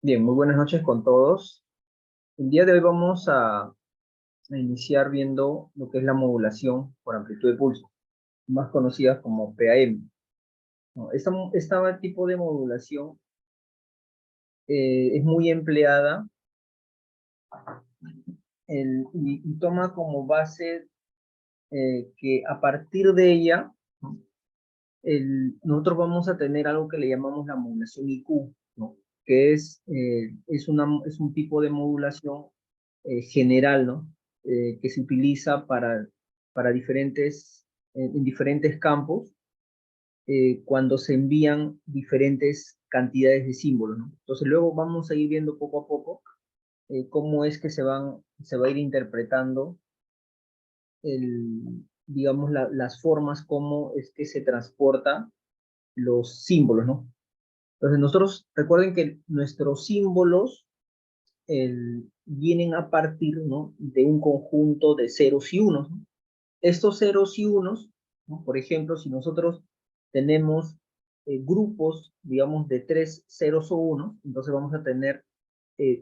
Bien, muy buenas noches con todos. El día de hoy vamos a iniciar viendo lo que es la modulación por amplitud de pulso, más conocida como PAM, ¿no? Esta tipo de modulación es muy empleada y toma como base que a partir de ella, ¿no? Nosotros vamos a tener algo que le llamamos la modulación IQ, ¿no? Que es un tipo de modulación general, ¿no? Que se utiliza para en diferentes campos cuando se envían diferentes cantidades de símbolos, ¿no? Entonces luego vamos a ir viendo poco a poco cómo es que se va a ir interpretando digamos, las formas, cómo es que se transporta los símbolos, ¿no? Entonces nosotros, recuerden que nuestros símbolos vienen a partir, ¿no? De un conjunto de ceros y unos, ¿no? Estos ceros y unos, ¿no? Por ejemplo, si nosotros tenemos grupos, digamos, de 3 ceros o 1, entonces vamos a tener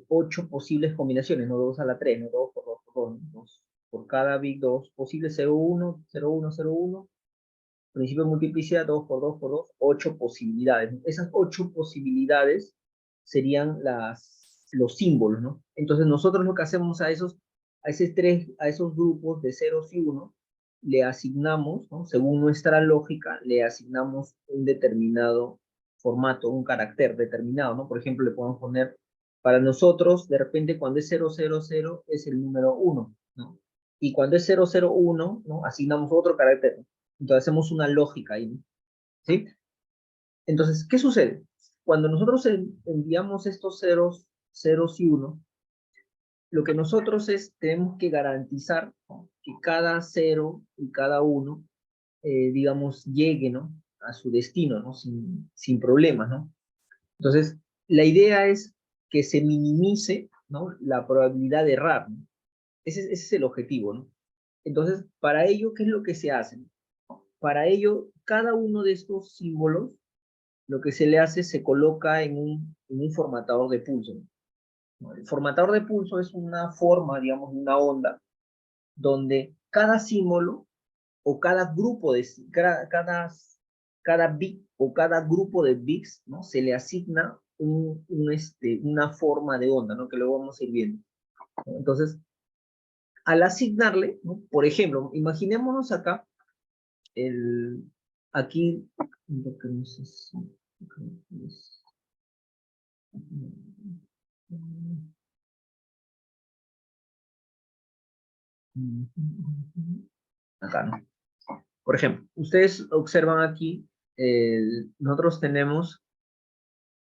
8 posibles combinaciones, no 2 a la 3, no 2 por 2 por 2, ¿no? Por cada bit 2 posibles, 0, 1, 0, 1, 0, 1, principio de multiplicidad, 2 por 2 por 2, 8 posibilidades, ¿no? Esas 8 posibilidades serían los símbolos, ¿no? Entonces nosotros lo que hacemos a esos grupos de ceros y unos, le asignamos, ¿no? Según nuestra lógica, le asignamos un determinado formato, un carácter determinado, ¿no? Por ejemplo, le podemos poner, para nosotros, de repente, cuando es 000 es el número 1, ¿no? Y cuando es 001, ¿no? Asignamos otro carácter, ¿no? Entonces hacemos una lógica ahí, ¿no? ¿Sí? Entonces, ¿qué sucede? Cuando nosotros enviamos estos ceros y unos, lo que nosotros tenemos que garantizar, ¿no? Que cada cero y cada uno, digamos, llegue, ¿no? A su destino, ¿no? Sin problemas, ¿no? Entonces, la idea es que se minimice, ¿no? La probabilidad de errar, ¿no? Ese es el objetivo, ¿no? Entonces, para ello, ¿qué es lo que se hace? Para ello, cada uno de estos símbolos, lo que se le hace, se coloca en un formatador de pulso, ¿no? El formatador de pulso es una forma, digamos, una onda, donde cada símbolo o cada grupo cada bit o cada grupo de bits, ¿no? Se le asigna una forma de onda, ¿no? Que luego vamos a ir viendo, ¿no? Entonces, al asignarle, ¿no? Por ejemplo, imaginémonos acá, el, aquí, lo que nos es, acá, ¿no? Por ejemplo, ustedes observan aquí, nosotros tenemos,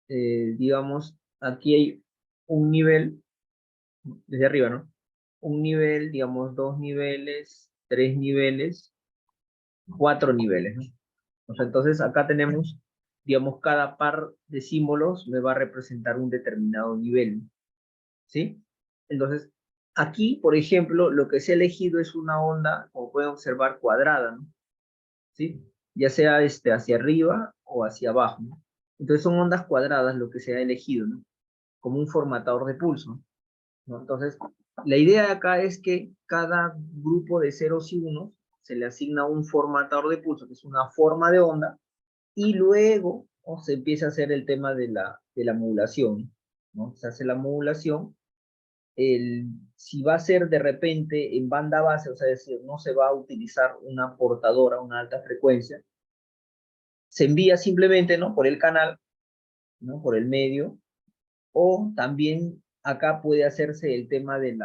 digamos, aquí hay un nivel, desde arriba, ¿no? Un nivel, digamos, 2 niveles, 3 niveles, 4 niveles, ¿no? O sea, entonces acá tenemos, digamos, cada par de símbolos me va a representar un determinado nivel, ¿sí? Entonces, aquí, por ejemplo, lo que se ha elegido es una onda, como pueden observar, cuadrada, ¿no? ¿Sí? Ya sea hacia arriba o hacia abajo, ¿no? Entonces son ondas cuadradas lo que se ha elegido, ¿no? Como un formatador de pulso, ¿no? Entonces, la idea de acá es que cada grupo de ceros y unos se le asigna un formatador de pulso, que es una forma de onda, y luego, ¿no? Se empieza a hacer el tema de la modulación, ¿no? Se hace la modulación, si va a ser de repente en banda base, o sea, es decir, no se va a utilizar una portadora, una alta frecuencia, se envía simplemente, ¿no? Por el canal, ¿no? Por el medio, o también acá puede hacerse el tema de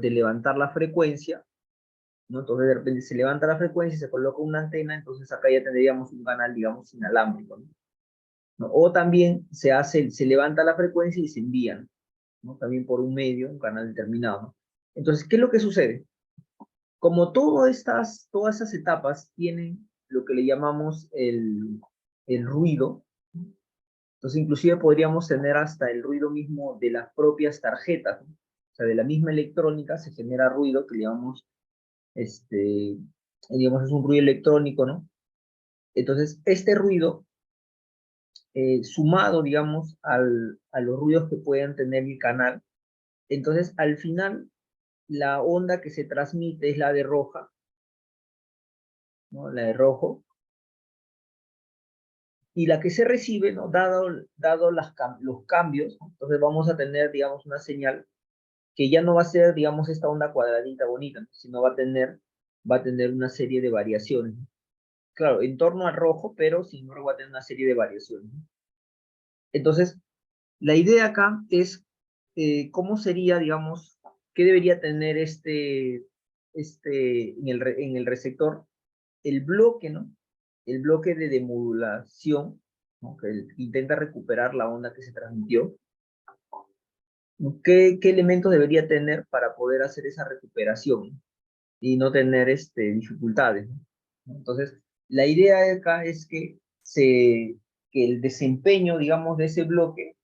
levantar la frecuencia, ¿no? Entonces de repente se levanta la frecuencia y se coloca una antena, entonces acá ya tendríamos un canal, digamos, inalámbrico, ¿no? ¿No? O también se levanta la frecuencia y se envía, ¿no? También por un medio, un canal determinado, ¿no? Entonces, ¿qué es lo que sucede? Como todas esas etapas tienen lo que le llamamos el ruido, entonces inclusive podríamos tener hasta el ruido mismo de las propias tarjetas, ¿no? O sea, de la misma electrónica se genera ruido que le llamamos, digamos, es un ruido electrónico, ¿no? Entonces, este ruido sumado, digamos, a los ruidos que puedan tener el canal. Entonces, al final, la onda que se transmite es la de roja, ¿no? La de rojo. Y la que se recibe, ¿no? Dado los cambios, ¿no? Entonces vamos a tener, digamos, una señal que ya no va a ser, digamos, esta onda cuadradita bonita, ¿no? Sino va a tener una serie de variaciones, ¿no? Claro, en torno al rojo, pero sin embargo va a tener una serie de variaciones, ¿no? Entonces, la idea acá es cómo sería, digamos, qué debería tener en el receptor el bloque, ¿no? El bloque de demodulación, ¿no? Que intenta recuperar la onda que se transmitió. ¿No? ¿Qué elementos debería tener para poder hacer esa recuperación y no tener dificultades, ¿no? Entonces, la idea de acá es que el desempeño, digamos, de ese bloque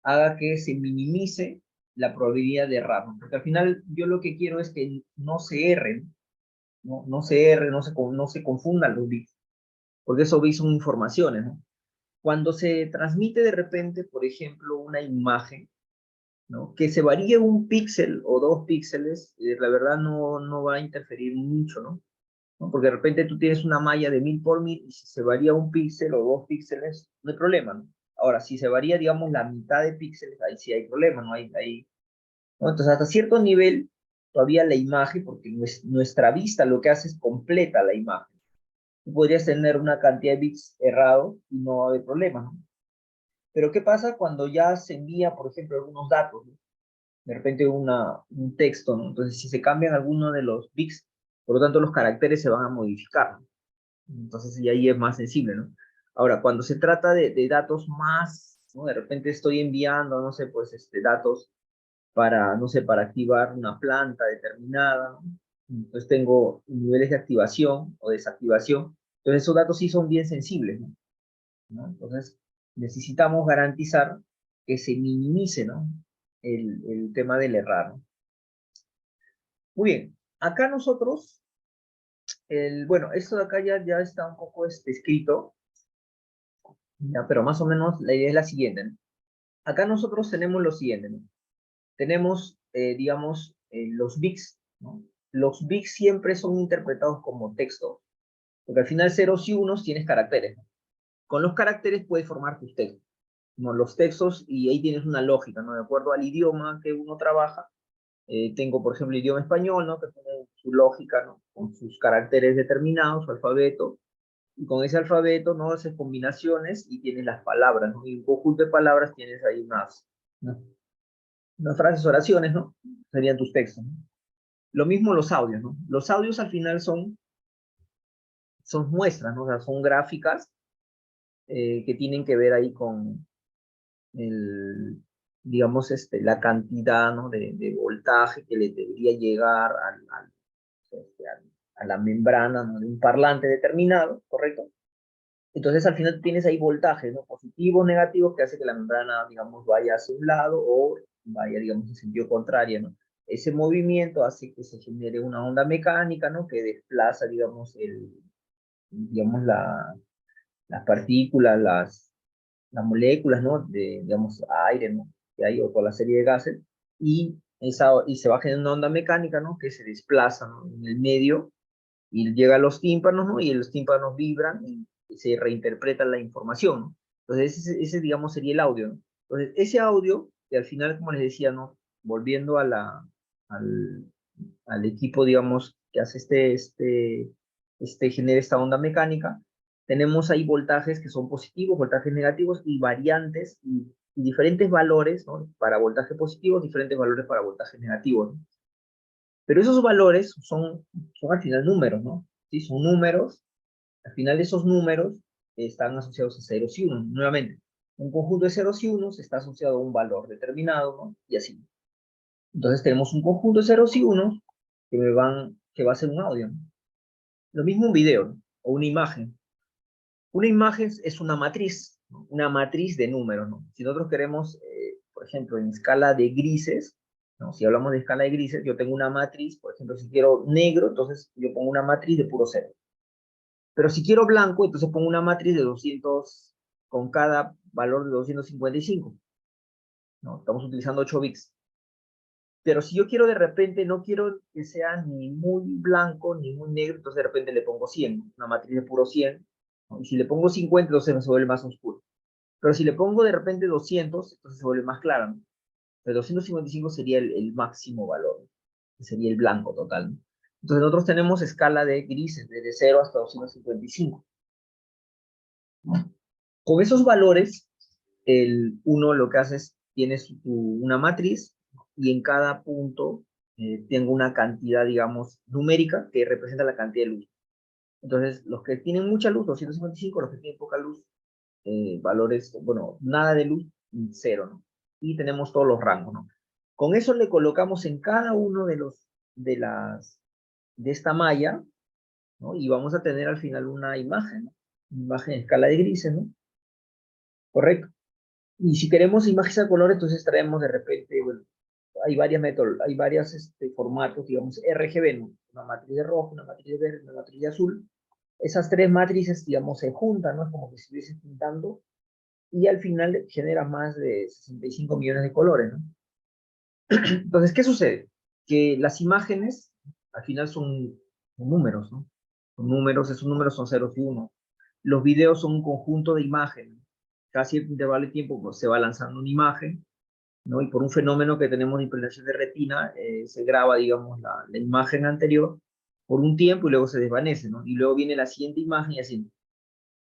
haga que se minimice la probabilidad de errar, ¿no? Porque al final yo lo que quiero es que no se erren, no se erre, no se confundan los bits, porque esos bits son informaciones, ¿no? Cuando se transmite de repente, por ejemplo, una imagen, ¿no? Que se varíe un píxel o 2 píxeles, la verdad no va a interferir mucho, ¿no? ¿No? Porque de repente tú tienes una malla de 1000 por 1000 y si se varía un píxel o 2 píxeles, no hay problema, ¿no? Ahora, si se varía, digamos, la mitad de píxeles, ahí sí hay problema, ¿no? ¿No? Entonces, hasta cierto nivel, todavía la imagen, porque nuestra vista lo que hace es completa la imagen. Tú podrías tener una cantidad de bits errados y no va a haber problema, ¿no? Pero ¿qué pasa cuando ya se envía, por ejemplo, algunos datos, ¿no? De repente un texto, ¿no? Entonces, si se cambian algunos de los bits, por lo tanto, los caracteres se van a modificar, ¿no? Entonces, y ahí es más sensible, ¿no? Ahora, cuando se trata de datos más, ¿no? De repente estoy enviando, no sé, pues, datos para, no sé, para activar una planta determinada, ¿no? Entonces tengo niveles de activación o desactivación. Entonces, esos datos sí son bien sensibles, ¿no? ¿No? Entonces, necesitamos garantizar que se minimice, ¿no? El tema del errar, ¿no? Muy bien, acá nosotros, bueno, esto de acá ya está un poco escrito, ya, pero más o menos la idea es la siguiente, ¿no? Acá nosotros tenemos lo siguiente, ¿no? Tenemos, digamos, los bits, ¿no? Los bits siempre son interpretados como texto, porque al final ceros y unos tienes caracteres, ¿no? Con los caracteres puedes formar tus textos, ¿no? Los textos, y ahí tienes una lógica, ¿no? De acuerdo al idioma que uno trabaja, tengo, por ejemplo, el idioma español, ¿no? Que tiene su lógica, ¿no? Con sus caracteres determinados, su alfabeto, y con ese alfabeto, ¿no? Haces combinaciones y tienes las palabras, ¿no? Y un conjunto de palabras tienes ahí unas frases, oraciones, ¿no? Serían tus textos, ¿no? Lo mismo los audios, ¿no? Los audios al final son muestras, ¿no? O sea, son gráficas que tienen que ver ahí con el, digamos, la cantidad, ¿no? de voltaje que le debería llegar a la membrana, ¿no? De un parlante determinado, ¿correcto? Entonces al final tienes ahí voltajes, ¿no? Positivos, negativos, que hace que la membrana, digamos, vaya hacia un lado o vaya, digamos, en sentido contrario, ¿no? Ese movimiento hace que se genere una onda mecánica, ¿no? Que desplaza, digamos, digamos las partículas, las moléculas, ¿no? Digamos, aire, ¿no? Que hay, o toda la serie de gases, y se va generando una onda mecánica, ¿no? Que se desplaza, ¿no? En el medio y llega a los tímpanos, ¿no? Y los tímpanos vibran y se reinterpreta la información, ¿no? Entonces, ese, digamos, sería el audio, ¿no? Entonces, ese audio, que al final, como les decía, ¿no? Volviendo al, al equipo, digamos, que hace genera esta onda mecánica, tenemos ahí voltajes que son positivos, voltajes negativos y variantes y diferentes valores, ¿no? Para voltajes positivos, diferentes valores para voltajes negativos, ¿no? Pero esos valores son al final números, ¿no? Sí, son números. Al final esos números están asociados a ceros y unos. Nuevamente, un conjunto de ceros y unos está asociado a un valor determinado, ¿no? Y así. Entonces tenemos un conjunto de ceros y unos que va a ser un audio, ¿no? Lo mismo un video, ¿no? O una imagen. Una imagen es una matriz, ¿no? Una matriz de números, ¿no? Si nosotros queremos, por ejemplo, en escala de grises, ¿no? Si hablamos de escala de grises, yo tengo una matriz, por ejemplo, si quiero negro, entonces yo pongo una matriz de puro cero. Pero si quiero blanco, entonces pongo una matriz de con cada valor de 255, ¿no? Estamos utilizando 8 bits. Pero si yo quiero de repente, no quiero que sea ni muy blanco ni muy negro, entonces de repente le pongo 100, una matriz de puro 100, ¿no? Y si le pongo 50, entonces se vuelve más oscuro. Pero si le pongo de repente 200, entonces se vuelve más clara, ¿no? El 255 sería el máximo valor, ¿no? Que sería el blanco total, ¿no? Entonces nosotros tenemos escala de grises, desde 0 hasta 255, ¿no? Con esos valores, uno lo que hace es, tienes una matriz y en cada punto tengo una cantidad, digamos, numérica que representa la cantidad de luz. Entonces, los que tienen mucha luz, 255, los que tienen poca luz, valores, bueno, nada de luz, 0, ¿no? Y tenemos todos los rangos, ¿no? Con eso le colocamos en cada uno de esta malla, ¿no? Y vamos a tener al final una imagen, ¿no? Una imagen en escala de grises, ¿no? Correcto. Y si queremos imágenes a color, entonces traemos de repente, bueno, hay varias hay varios formatos, digamos, RGB, ¿no? Una matriz de rojo, una matriz de verde, una matriz de azul. Esas tres matrices, digamos, se juntan, ¿no? Es como que se estuviese pintando y al final genera más de 65 millones de colores, ¿no? Entonces, ¿qué sucede? Que las imágenes al final son números, ¿no? Son números, esos números son ceros y unos. Los videos son un conjunto de imágenes. Cada cierto intervalo de tiempo pues, se va lanzando una imagen, ¿no? Y por un fenómeno que tenemos de impregnación de retina, se graba, digamos, la imagen anterior por un tiempo y luego se desvanece, ¿no? Y luego viene la siguiente imagen y así.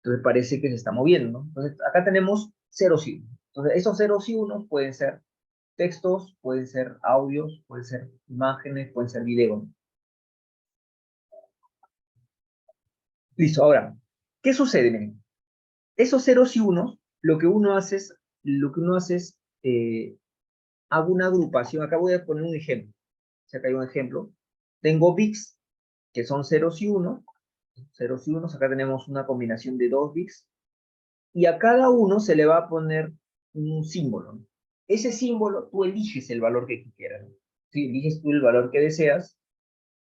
Entonces parece que se está moviendo, ¿no? Entonces acá tenemos ceros y unos. Entonces esos ceros y unos pueden ser textos, pueden ser audios, pueden ser imágenes, pueden ser videos, ¿no? Listo, ahora, ¿qué sucede? Miren, esos ceros y unos, lo que uno hace es hago una agrupación. Acá voy a poner un ejemplo. Si acá hay un ejemplo. Tengo bits que son ceros y unos. Ceros y unos. Acá tenemos una combinación de dos bits. Y a cada uno se le va a poner un símbolo, ¿no? Ese símbolo, tú eliges el valor que quieras, ¿no? Sí, eliges tú el valor que deseas.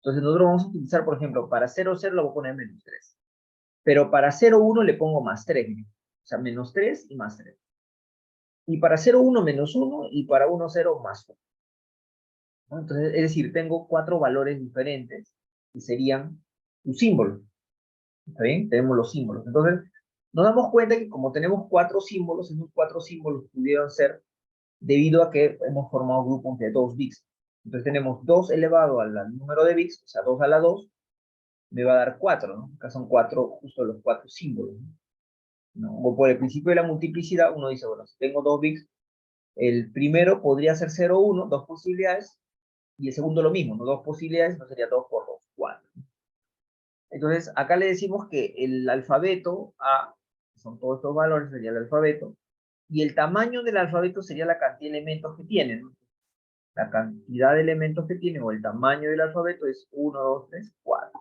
Entonces nosotros vamos a utilizar, por ejemplo, para 0,0 lo voy a poner -3. Pero para 0,1 le pongo +3. ¿No? O sea, -3 y +3. Y para 0,1 -1 y para 1,0 +1. ¿No? Entonces, es decir, tengo 4 valores diferentes que serían un símbolo. ¿Está bien? Tenemos los símbolos. Entonces, nos damos cuenta que como tenemos 4 símbolos, esos 4 símbolos pudieron ser debido a que hemos formado grupos de 2 bits. Entonces tenemos 2 elevado al número de bits, o sea, 2 a la 2, me va a dar 4, ¿no? Acá son 4, justo los 4 símbolos, ¿no? O por el principio de la multiplicidad, uno dice, bueno, si tengo 2 bits, el primero podría ser 0, 1, dos posibilidades, y el segundo lo mismo, ¿no? Dos posibilidades, no sería 2 por 2, 4. Entonces, acá le decimos que el alfabeto A, que son todos estos valores, sería el alfabeto, y el tamaño del alfabeto sería la cantidad de elementos que tiene, ¿no? La cantidad de elementos que tiene o el tamaño del alfabeto es 1, 2, 3, 4.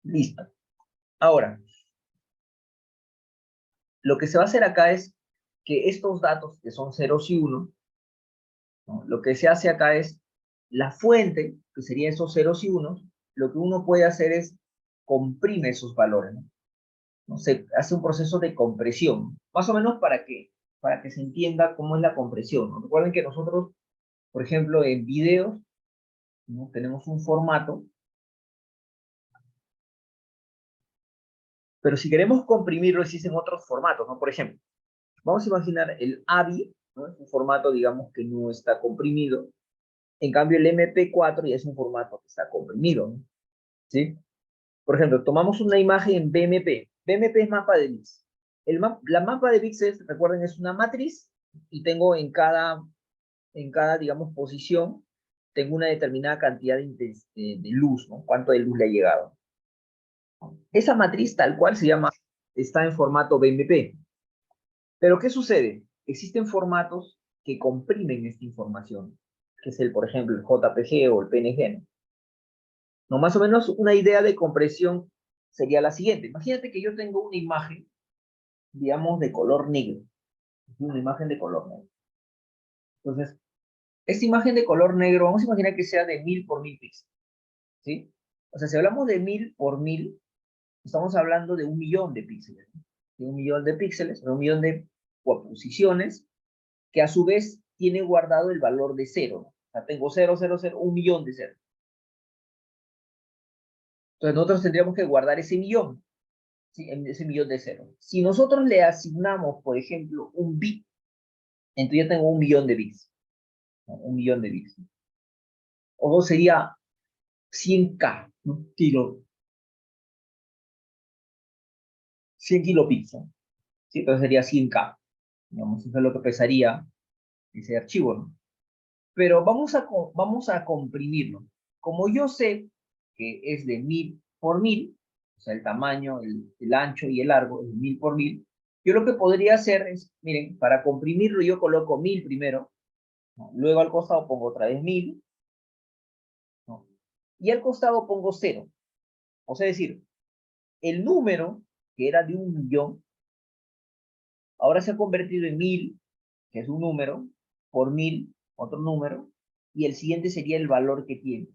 Listo. Ahora, lo que se va a hacer acá es que estos datos, que son ceros y unos, ¿no? Lo que se hace acá es la fuente, que serían esos ceros y unos, lo que uno puede hacer es comprime esos valores, ¿no? ¿No? Se hace un proceso de compresión, más o menos para que se entienda cómo es la compresión, ¿no? Recuerden que nosotros, por ejemplo, en videos, ¿no? Tenemos un formato, pero si queremos comprimirlo existen otros formatos, ¿no? Por ejemplo, vamos a imaginar el AVI, ¿no? Es un formato, digamos, que no está comprimido. En cambio, el MP4 ya es un formato que está comprimido, ¿no? ¿Sí? Por ejemplo, tomamos una imagen en BMP. BMP es mapa de bits. La mapa de bits es, recuerden, es una matriz y tengo en cada, digamos, posición, tengo una determinada cantidad de luz, ¿no? Cuánto de luz le ha llegado. Esa matriz tal cual se llama, está en formato BMP. Pero ¿qué sucede? Existen formatos que comprimen esta información, que es por ejemplo, el JPG o el PNG, ¿no? No, más o menos una idea de compresión sería la siguiente. Imagínate que yo tengo una imagen, digamos, de color negro. Una imagen de color negro. Entonces, esta imagen de color negro, vamos a imaginar que sea de 1000 por 1000 píxeles, ¿sí? O sea, si hablamos de 1000 por 1000, estamos hablando de 1.000.000 de píxeles, ¿no? De 1.000.000 de píxeles, de 1.000.000 de posiciones, que a su vez tiene guardado el valor de 0, ¿no? O sea, tengo 0, 0, 0, 1.000.000 de 0. Entonces nosotros tendríamos que guardar ese millón, ¿sí? Ese millón de 0. Si nosotros le asignamos, por ejemplo, un bit, entonces ya tengo 1.000.000 de bits, ¿no? 1.000.000 de bits. O sería 100K, ¿no? 100 kilobits, ¿no? ¿Sí? Entonces sería 100K. Digamos, eso es lo que pesaría ese archivo, ¿no? Pero vamos a comprimirlo. Como yo sé que es de 1.000 por 1.000, o sea, el tamaño, el ancho y el largo es de 1.000 por 1.000, yo lo que podría hacer es, miren, para comprimirlo yo coloco 1.000 primero, ¿no? Luego al costado pongo otra vez 1.000, ¿no? Y al costado pongo 0. O sea, es decir, el número que era de 1.000.000, ahora se ha convertido en 1.000, que es un número, por 1.000, otro número, y el siguiente sería el valor que tiene.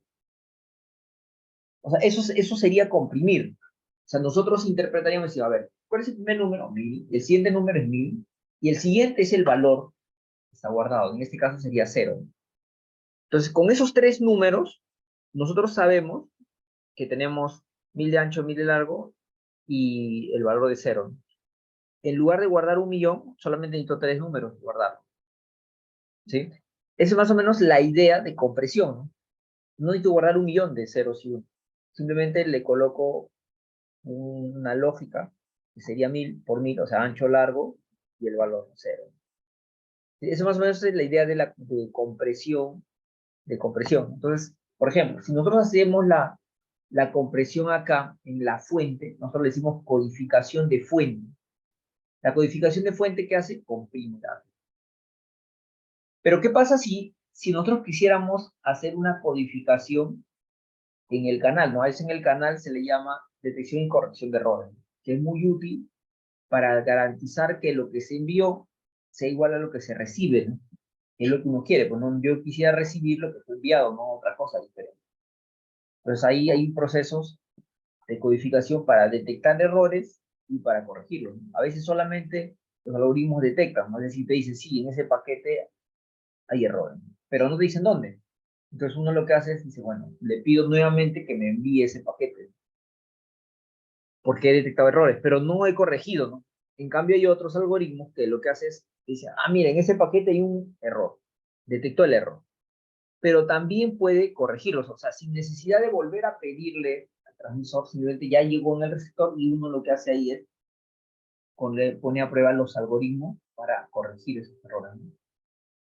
O sea, eso sería comprimir. O sea, nosotros interpretaríamos y a ver, ¿cuál es el primer número? 1.000. El siguiente número es 1.000. Y el siguiente es el valor que está guardado. En este caso sería 0. Entonces, con esos tres números, nosotros sabemos que tenemos 1.000 de ancho, 1.000 de largo y el valor de 0. En lugar de guardar 1.000.000, solamente necesito tres números guardar. ¿Sí? Esa es más o menos la idea de compresión, ¿no? No necesito guardar 1.000.000 de ceros y uno. Simplemente le coloco una lógica que sería 1.000 por 1.000, o sea, ancho, largo, y el valor 0. Eso más o menos es la idea de la compresión, de compresión. Entonces, por ejemplo, si nosotros hacemos la compresión acá en la fuente, nosotros le decimos codificación de fuente. La codificación de fuente, ¿qué hace? Comprime datos. Pero ¿qué pasa si nosotros quisiéramos hacer una codificación en el canal? ¿No? A veces en el canal se le llama detección y corrección de errores, que es muy útil para garantizar que lo que se envió sea igual a lo que se recibe, ¿no? Es lo que uno quiere, pues no, yo quisiera recibir lo que fue enviado, no otra cosa diferente. Entonces ahí hay procesos de codificación para detectar errores y para corregirlos, ¿no? A veces solamente los algoritmos detectan, ¿no? Es decir, te dice, sí, en ese paquete hay errores, pero no te dicen dónde. Entonces uno lo que hace es, dice, bueno, le pido nuevamente que me envíe ese paquete, porque he detectado errores, pero no he corregido, ¿no? En cambio hay otros algoritmos que lo que hace es, dice, ah, mira, en ese paquete hay un error, detectó el error, pero también puede corregirlos, o sea, sin necesidad de volver a pedirle al transmisor, simplemente ya llegó en el receptor y uno lo que hace ahí es pone a prueba los algoritmos para corregir esos errores, ¿no?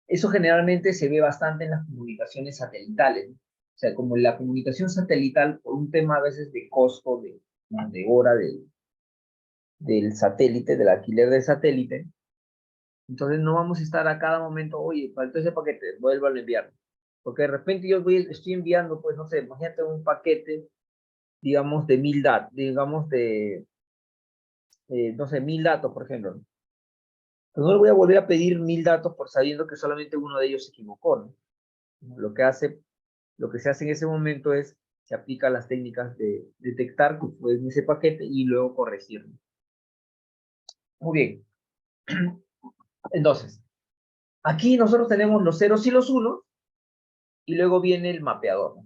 Eso generalmente se ve bastante en las comunicaciones satelitales, ¿no? O sea, como la comunicación satelital, por un tema a veces de costo, de hora del satélite, del alquiler del satélite, entonces no vamos a estar a cada momento, oye, faltó ese paquete, vuelvo a enviar. Porque de repente estoy enviando, pues no sé, imagínate un paquete, digamos, de 1.000 datos, digamos no sé, 1.000 datos, por ejemplo, ¿no? Pues no le voy a volver a pedir 1.000 datos por sabiendo que solamente uno de ellos se equivocó, ¿no? Lo que se hace en ese momento es, se aplica las técnicas de detectar que fue en ese paquete y luego corregirlo. Muy bien. Entonces, aquí nosotros tenemos los ceros y los unos, y luego viene el mapeador.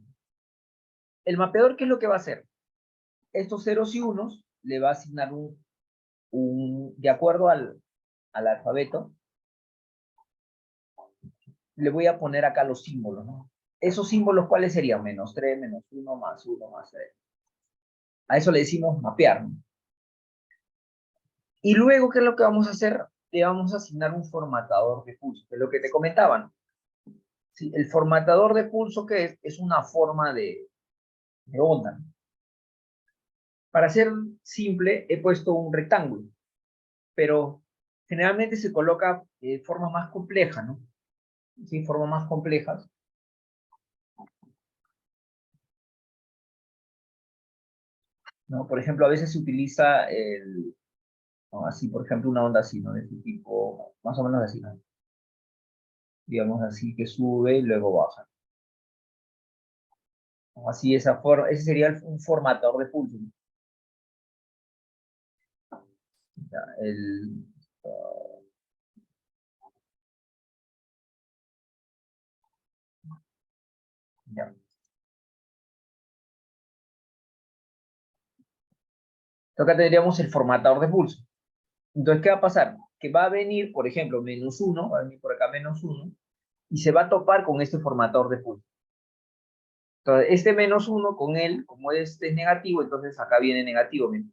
El mapeador, ¿qué es lo que va a hacer? Estos ceros y unos le va a asignar de acuerdo al alfabeto, le voy a poner acá los símbolos, ¿no? Esos símbolos, ¿cuáles serían? -3, -1, +1, +3. A eso le decimos mapear, ¿no? Y luego, ¿qué es lo que vamos a hacer? Le vamos a asignar un formatador de pulso, que es lo que te comentaban. ¿Sí? El formatador de pulso, ¿qué es? Es una forma de onda. Para ser simple, he puesto un rectángulo, pero generalmente se coloca formas más complejas, ¿no? Sí, formas más complejas. ¿No? Por ejemplo, a veces se utiliza ¿no? Así, por ejemplo, una onda así, ¿no? De este tipo, más o menos así, ¿no? Digamos así, que sube y luego baja. ¿No? Así, ese sería un formatador de pulso, ¿no? Ya, ya. Acá tendríamos el formatador de pulso. Entonces, ¿qué va a pasar? Que va a venir, por ejemplo, -1, va a venir por acá -1, y se va a topar con este formatador de pulso. Entonces, este -1 con él, como este es negativo, entonces acá viene negativo. ¿Ven?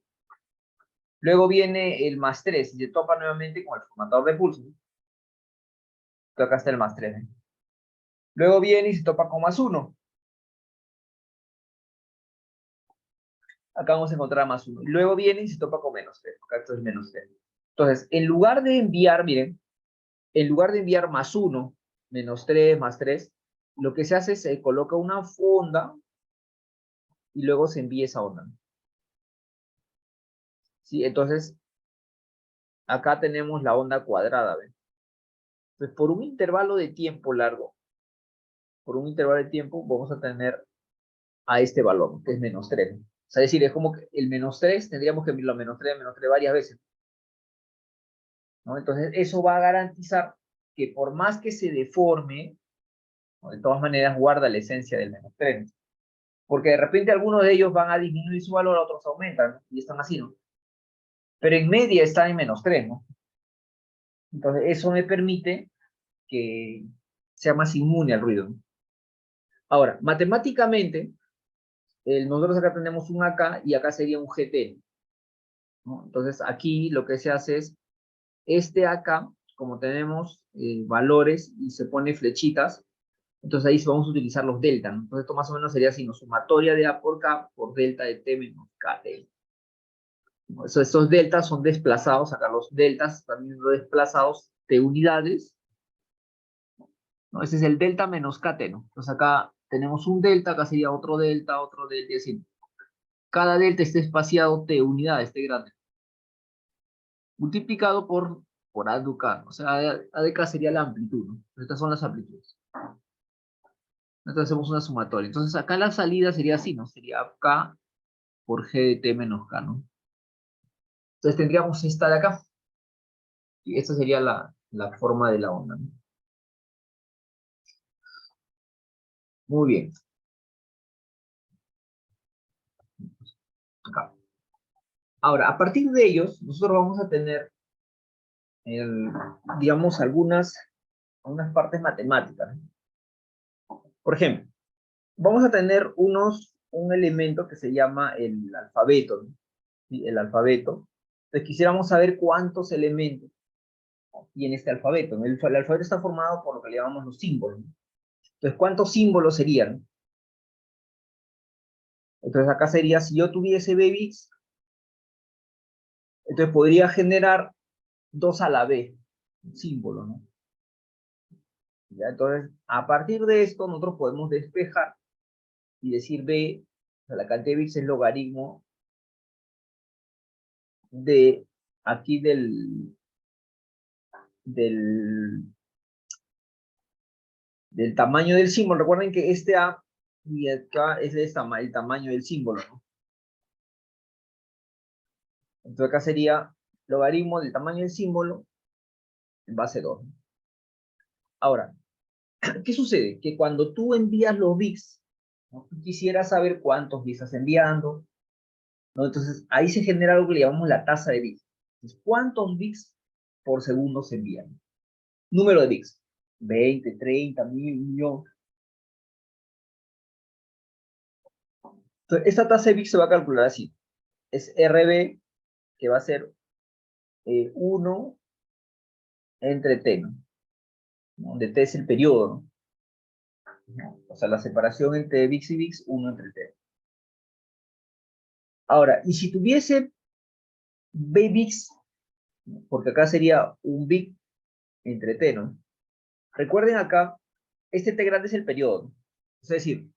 Luego viene el +3 y se topa nuevamente con el formatador de pulso. Entonces, acá está el +3. ¿Ven? Luego viene y se topa con +1. Acá vamos a encontrar +1. Y luego viene y se topa con -3. Acá esto es -3. Entonces, en lugar de enviar, miren, en lugar de enviar +1, -3, +3, lo que se hace es se coloca una onda y luego se envía esa onda. ¿Sí? Entonces, acá tenemos la onda cuadrada. ¿Ven? Entonces, por un intervalo de tiempo largo, por un intervalo de tiempo, vamos a tener a este valor, que es -3. O sea, es decir, es como que el -3 tendríamos que enviarlo a -3 varias veces. ¿No? Entonces, eso va a garantizar que por más que se deforme, ¿no? De todas maneras guarda la esencia del -3. Porque de repente algunos de ellos van a disminuir su valor, otros aumentan, ¿no? Y están así, ¿no? Pero en media está en -3, ¿no? Entonces, eso me permite que sea más inmune al ruido, ¿no? Ahora, matemáticamente, nosotros acá tenemos un AK y acá sería un GT, ¿no? Entonces, aquí lo que se hace es, este AK, como tenemos valores y se pone flechitas, entonces ahí vamos a utilizar los delta, ¿no? Entonces, esto más o menos sería así, ¿no? Sumatoria de A por K por delta de T menos KT. Estos deltas son desplazados, acá los deltas también son desplazados de unidades, ¿no? Ese es el delta menos kt, ¿no? Entonces acá tenemos un delta, acá sería otro delta, y así. Cada delta está espaciado de unidades, T grande, multiplicado por A de K, o sea, A de K sería la amplitud, ¿no? Estas son las amplitudes. Entonces hacemos una sumatoria. Entonces acá la salida sería así, ¿no? Sería K por G de T menos K, ¿no? Entonces tendríamos esta de acá. Y esta sería la forma de la onda, ¿no? Muy bien. Acá. Ahora, a partir de ellos, nosotros vamos a tener, digamos, algunas partes matemáticas. Por ejemplo, vamos a tener un elemento que se llama el alfabeto, ¿no? ¿Sí? El alfabeto. Entonces, quisiéramos saber cuántos elementos tiene este alfabeto, ¿no? El alfabeto está formado por lo que le llamamos los símbolos, ¿no? Entonces, ¿cuántos símbolos serían? Entonces, acá sería, si yo tuviese B bits, entonces podría generar 2 a la B, un símbolo, ¿no? ¿Ya? Entonces, a partir de esto, nosotros podemos despejar y decir B, o sea, la cantidad de bits es logaritmo de aquí del, del tamaño del símbolo. Recuerden que este A y acá es el tamaño del símbolo, ¿no? Entonces acá sería logaritmo del tamaño del símbolo en base 2. Ahora, ¿qué sucede? Que cuando tú envías los bits, ¿no? Tú quisieras saber cuántos bits estás enviando, ¿no? Entonces ahí se genera algo que le llamamos la tasa de bits. Entonces, ¿cuántos bits por segundo se envían? Número de bits. 20, 30, 1000, 1.000.000. Entonces, esta tasa de bits se va a calcular así. Es RB, que va a ser 1 entre T, ¿no? Donde T es el periodo, ¿no? O sea, la separación entre bits y bits, 1 entre T. Ahora, y si tuviese B bits, porque acá sería un bit entre T, ¿no? Recuerden acá, este T grande es el periodo, ¿no? Es decir,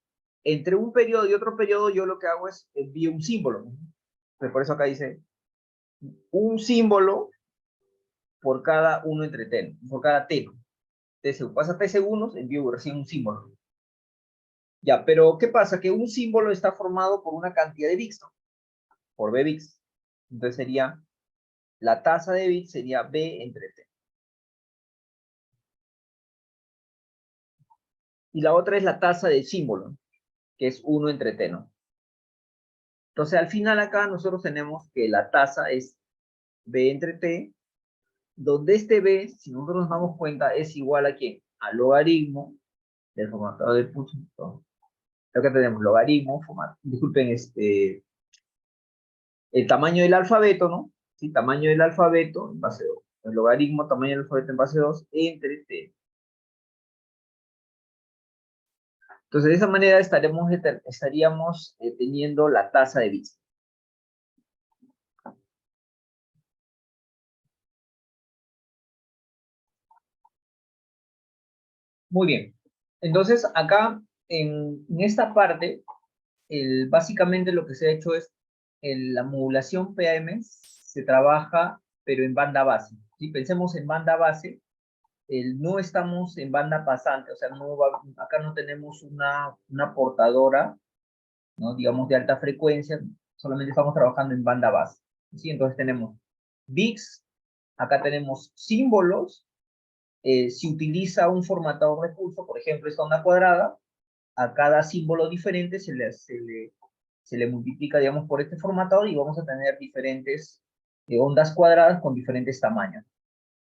entre un periodo y otro periodo, yo lo que hago es envío un símbolo, ¿no? Entonces, por eso acá dice un símbolo por cada 1 entre T, ¿no? Por cada T, ¿no? Entonces, pasa T segundos, envío recién un símbolo. Ya, pero ¿qué pasa? Que un símbolo está formado por una cantidad de bits, ¿no? Por B bits. Entonces sería la tasa de bits sería B entre T. Y la otra es la tasa del símbolo, que es 1 entre T, ¿no? Entonces, al final acá nosotros tenemos que la tasa es B entre T, donde este B, si nosotros nos damos cuenta, es igual a ¿quién? Al logaritmo del formatador de pulso. Acá tenemos logaritmo, disculpen, el tamaño del alfabeto, ¿no? Sí, tamaño del alfabeto en base 2. El logaritmo, tamaño del alfabeto en base 2, entre T. Entonces, de esa manera estaríamos teniendo la tasa de bits. Muy bien. Entonces, acá, en esta parte, básicamente lo que se ha hecho es, la modulación PAM se trabaja, pero en banda base. Si pensemos en banda base, no estamos en banda pasante, o sea, acá no tenemos una portadora, ¿no? Digamos, de alta frecuencia, solamente estamos trabajando en banda base. ¿Sí? Entonces tenemos bits, acá tenemos símbolos, si utiliza un formatador de pulso, por ejemplo, esta onda cuadrada, a cada símbolo diferente se le multiplica, digamos, por este formatador y vamos a tener diferentes ondas cuadradas con diferentes tamaños,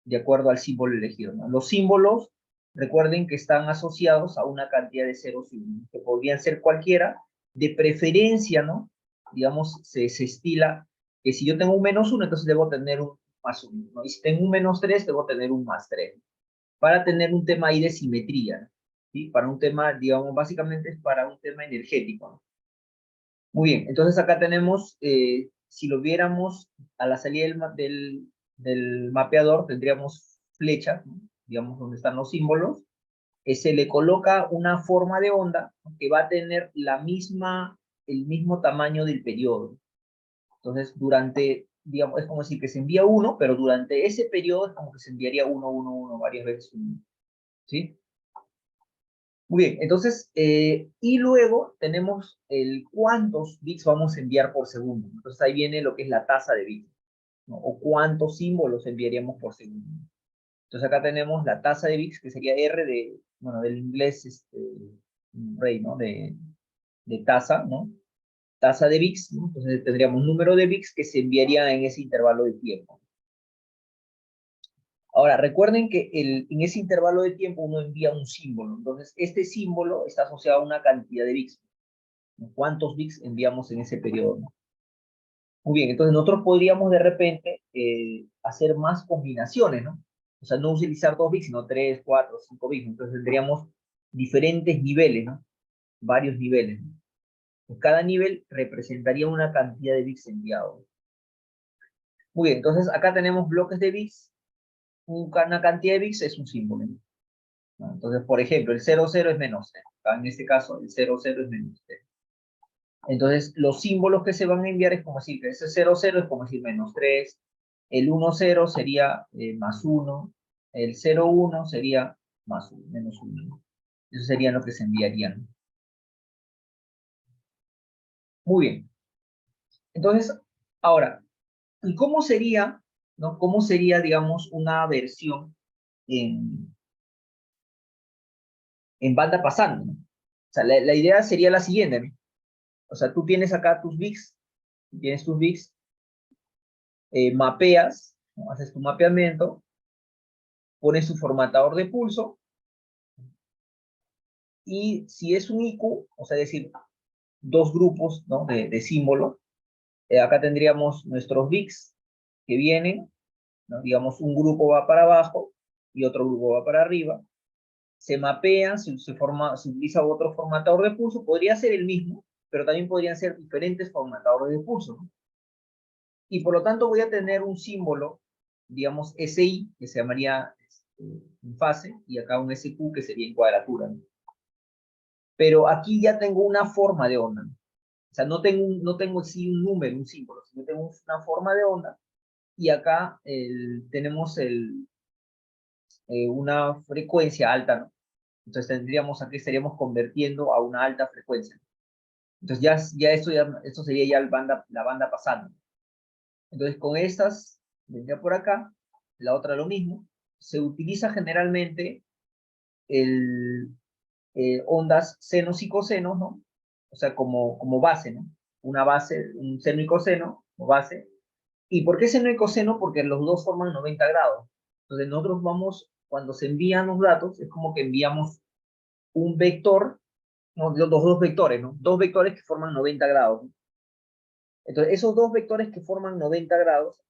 de acuerdo al símbolo elegido, ¿no? Los símbolos, recuerden que están asociados a una cantidad de ceros y unos, que podrían ser cualquiera, de preferencia, ¿no? Digamos, se estila que si yo tengo un -1, entonces debo tener un +1, ¿no? Y si tengo un -3, debo tener un +3, para tener un tema ahí de simetría, ¿sí? Para un tema, digamos, básicamente es para un tema energético, ¿no? Muy bien, entonces acá tenemos, si lo viéramos a la salida del mapeador, tendríamos flechas, ¿no? Digamos, donde están los símbolos, se le coloca una forma de onda, ¿no? Que va a tener el mismo tamaño del periodo. Entonces, digamos, es como decir que se envía uno, pero durante ese periodo es como que se enviaría uno, uno, uno, varias veces uno, ¿sí? Muy bien, entonces, y luego tenemos el cuántos bits vamos a enviar por segundo. Entonces ahí viene lo que es la tasa de bits, ¿no? O cuántos símbolos enviaríamos por segundo. Entonces acá tenemos la tasa de bits, que sería R bueno, del inglés, rey, ¿no? De tasa, ¿no? Tasa de bits, ¿no? Entonces tendríamos número de bits que se enviaría en ese intervalo de tiempo. Ahora, recuerden que en ese intervalo de tiempo uno envía un símbolo. Entonces, este símbolo está asociado a una cantidad de bits. ¿Cuántos bits enviamos en ese periodo? Muy bien, entonces nosotros podríamos de repente hacer más combinaciones, ¿no? O sea, no utilizar 2 bits, sino 3, 4, 5 bits. Entonces tendríamos diferentes niveles, ¿no? Varios niveles, ¿no? Pues cada nivel representaría una cantidad de bits enviados. Muy bien, entonces acá tenemos bloques de bits. Una cantidad de bits es un símbolo, ¿no? Entonces, por ejemplo, el 00 es -0. En este caso, el 00 es -0. Entonces, los símbolos que se van a enviar es como decir que ese 00 es como decir -3, el 10 sería +1, el 01 sería +1, -1. Eso sería lo que se enviarían. Muy bien. Entonces, ahora, ¿y cómo sería, no? ¿Cómo sería, digamos, una versión en banda pasante, ¿no? O sea, la idea sería la siguiente, ¿no? O sea, tú tienes acá tienes tus bits, mapeas, ¿no? Haces tu mapeamiento, pones tu formatador de pulso, y si es un IQ, o sea, es decir, dos grupos, ¿no? de símbolos, acá tendríamos nuestros bits que vienen, ¿no? Digamos, un grupo va para abajo y otro grupo va para arriba, se mapean, se utiliza otro formatador de pulso, podría ser el mismo, pero también podrían ser diferentes formatadores de pulso, ¿no? Y por lo tanto voy a tener un símbolo, digamos, SI, que se llamaría en fase, y acá un SQ, que sería en cuadratura, ¿no? Pero aquí ya tengo una forma de onda, ¿no? O sea, no tengo sí un número, un símbolo, sino tengo una forma de onda, y acá tenemos una frecuencia alta, ¿no? Entonces aquí estaríamos convirtiendo a una alta frecuencia. Entonces esto sería ya la banda pasante. Entonces con estas vendría por acá, la otra lo mismo. Se utiliza generalmente el ondas senos y cosenos, ¿no? O sea, como base, ¿no? Una base, un seno y coseno, como base. ¿Y por qué seno y coseno? Porque los dos forman 90 grados. Entonces nosotros vamos, cuando se envían los datos, es como que enviamos un vector, no, los dos vectores, ¿no? Dos vectores que forman 90 grados. Entonces, esos dos vectores que forman 90 grados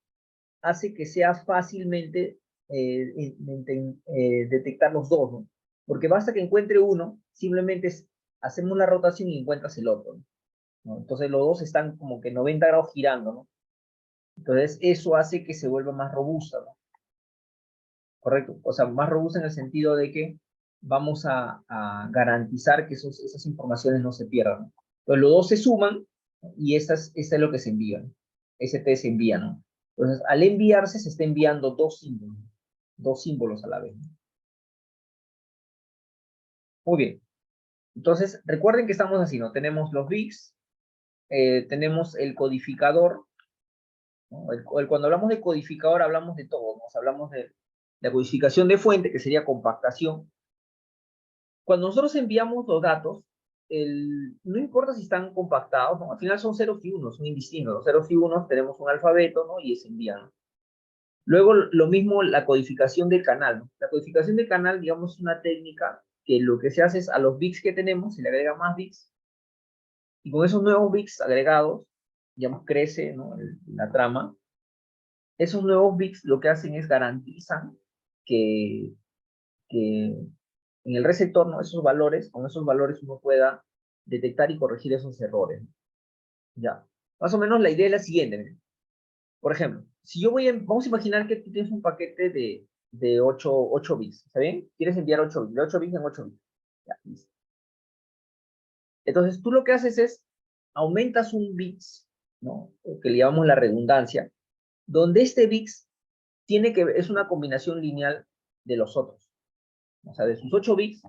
hace que sea fácilmente detectar los dos, ¿no? Porque basta que encuentre uno, simplemente hacemos la rotación y encuentras el otro, ¿no? Entonces los dos están como que 90 grados girando, ¿no? Entonces eso hace que se vuelva más robusta, ¿no? Correcto. O sea, más robusta en el sentido de que vamos a garantizar que esas informaciones no se pierdan, ¿no? Entonces los dos se suman y esta es lo que se envía, ¿no? ST se envía, ¿no? Entonces, al enviarse se está enviando dos símbolos a la vez, ¿no? Muy bien. Entonces, recuerden que estamos así, ¿no? Tenemos los bits, tenemos el codificador, ¿no? Cuando hablamos de codificador hablamos de todo, ¿no? O sea, hablamos de la codificación de fuente, que sería compactación. Cuando nosotros enviamos los datos, no importa si están compactados, ¿no? Al final son ceros y unos, son indistintos. Los ceros y unos tenemos un alfabeto, ¿no? Y se envían. Luego, lo mismo la codificación del canal, ¿no? La codificación del canal, digamos, es una técnica que lo que se hace es a los bits que tenemos, se le agrega más bits, y con esos nuevos bits agregados, digamos, crece, ¿no? La trama. Esos nuevos bits lo que hacen es garantizan que, que en el receptor, ¿no? Esos valores, con esos valores uno pueda detectar y corregir esos errores, ¿no? Ya. Más o menos la idea es la siguiente, ¿no? Por ejemplo, si yo vamos a imaginar que tú tienes un paquete de 8 bits, ¿está bien? Quieres enviar 8 bits, de 8 bits en 8 bits. Ya, listo. Entonces, tú lo que haces es, aumentas un bits, ¿no? Que le llamamos la redundancia, donde este bits es una combinación lineal de los otros. O sea, de sus 8 bits,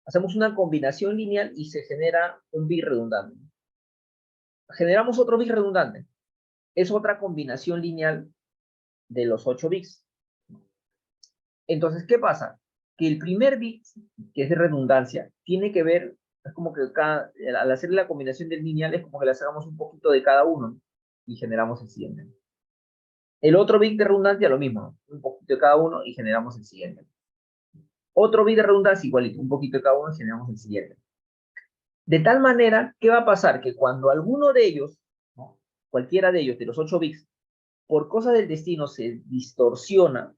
hacemos una combinación lineal y se genera un bit redundante. Generamos otro bit redundante. Es otra combinación lineal de los 8 bits. Entonces, ¿qué pasa? Que el primer bit, que es de redundancia, tiene que ver, es como que al hacer la combinación del lineal, es como que le sacamos un poquito de cada uno, ¿no? Y generamos el siguiente. El otro bit de redundancia, lo mismo, ¿no? Un poquito de cada uno y generamos el siguiente. Otro bit de redundancia, igualito, un poquito de cada uno y generamos el siguiente. De tal manera, ¿qué va a pasar? Que cuando alguno de ellos, ¿no? Cualquiera de ellos, de los 8 bits, por cosas del destino se distorsiona,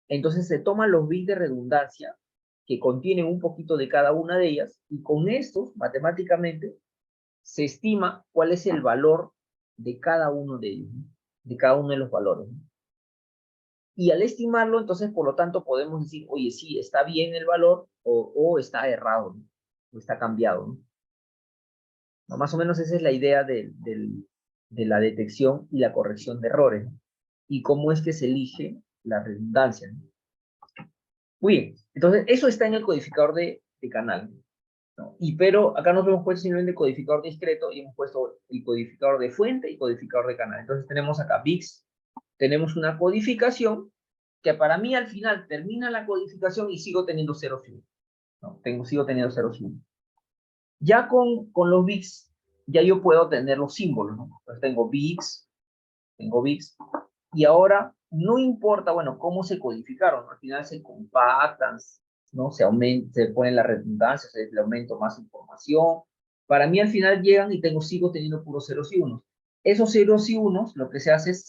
entonces se toman los bits de redundancia que contienen un poquito de cada una de ellas y con estos, matemáticamente, se estima cuál es el valor de cada uno de ellos, ¿no? De cada uno de los valores, ¿no? Y al estimarlo, entonces, por lo tanto, podemos decir, oye, sí, está bien el valor o está errado, ¿no? O está cambiado, ¿no? ¿No? Más o menos esa es la idea de la detección y la corrección de errores, ¿no? Y cómo es que se elige la redundancia, ¿no? Muy bien, entonces eso está en el codificador de canal, ¿no? Pero acá nos hemos puesto simplemente codificador discreto y hemos puesto el codificador de fuente y codificador de canal. Entonces tenemos acá bits, tenemos una codificación que para mí al final termina la codificación y sigo teniendo 0 y 1, ¿no? Sigo teniendo 0 y 1. Ya con los bits, ya yo puedo tener los símbolos, ¿no? Entonces tengo bits, y ahora no importa, bueno, cómo se codificaron, ¿no? Al final se compactan, ¿no? Se pone la redundancia, se le aumento más información. Para mí al final llegan y sigo teniendo puros ceros y unos. Esos ceros y unos, lo que se hace es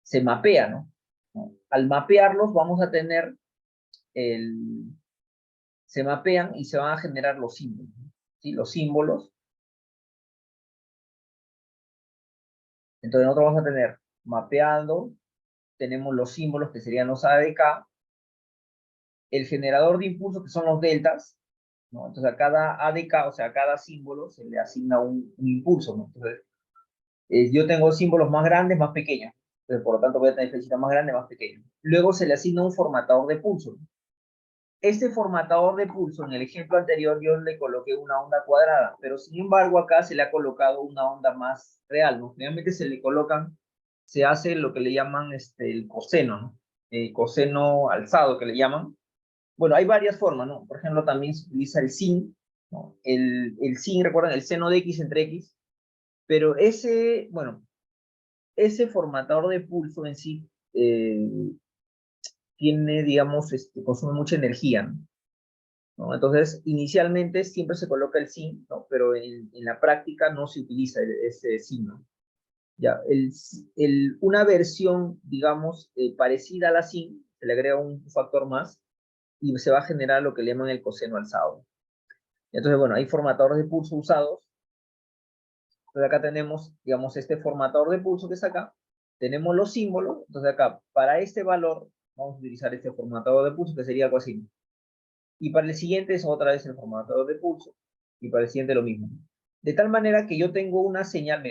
se mapea, ¿no? Al mapearlos vamos a tener se mapean y se van a generar los símbolos, ¿no? ¿Sí? Los símbolos. Entonces nosotros vamos a tener mapeando, tenemos los símbolos que serían los ADK, el generador de impulso que son los deltas, ¿no? Entonces a cada ADK, o sea, a cada símbolo se le asigna un impulso, ¿no? Entonces, yo tengo símbolos más grandes, más pequeños. Entonces, por lo tanto, voy a tener flechitas más grandes, más pequeñas. Luego se le asigna un formatador de pulso, ¿no? Este formatador de pulso, en el ejemplo anterior, yo le coloqué una onda cuadrada, pero sin embargo acá se le ha colocado una onda más real, ¿no? Generalmente se le colocan se hace lo que le llaman el coseno, ¿no? El coseno alzado, que le llaman. Bueno, hay varias formas, ¿no? Por ejemplo, también se utiliza el sin, ¿no? El sin, recuerdan, el seno de x entre x, pero ese, bueno, ese formatador de pulso en sí tiene, digamos, consume mucha energía, ¿no? ¿No? Entonces, inicialmente siempre se coloca el sin, ¿no? Pero en la práctica no se utiliza ese sin, ¿no? Ya, una versión, digamos, parecida a la sin, se le agrega un factor más y se va a generar lo que le llaman el coseno alzado. Entonces, bueno, hay formatadores de pulso usados. Entonces acá tenemos, digamos, este formatador de pulso que está acá. Tenemos los símbolos. Entonces acá, para este valor, vamos a utilizar este formatador de pulso que sería algo así. Y para el siguiente es otra vez el formatador de pulso. Y para el siguiente lo mismo. De tal manera que yo tengo una señal,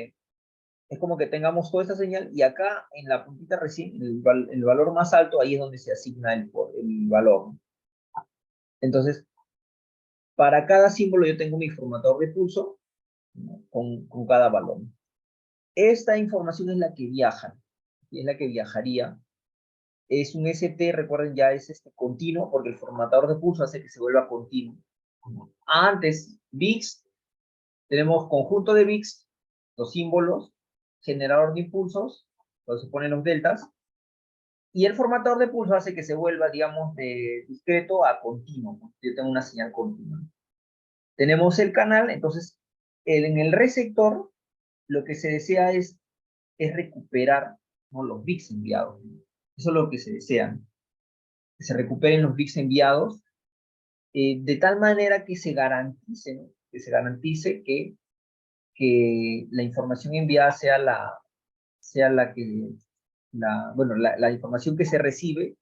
es como que tengamos toda esta señal y acá en la puntita recién, el valor más alto, ahí es donde se asigna el valor. Entonces, para cada símbolo yo tengo mi formatador de pulso, ¿no? con cada valor. Esta información es la que viaja, es la que viajaría. Es un ST, recuerden, ya es continuo, porque el formatador de pulso hace que se vuelva continuo. Antes, bits, tenemos conjunto de bits, los símbolos, generador de impulsos, donde se ponen los deltas, y el formatador de pulso hace que se vuelva, digamos, de discreto a continuo. Yo tengo una señal continua. Tenemos el canal, entonces, en el receptor, lo que se desea es recuperar, ¿no?, los bits enviados. Eso es lo que se desea, ¿no? Que se recuperen los bits enviados de tal manera que se garantice, ¿no?, que la información enviada sea la que, bueno, la información que se recibe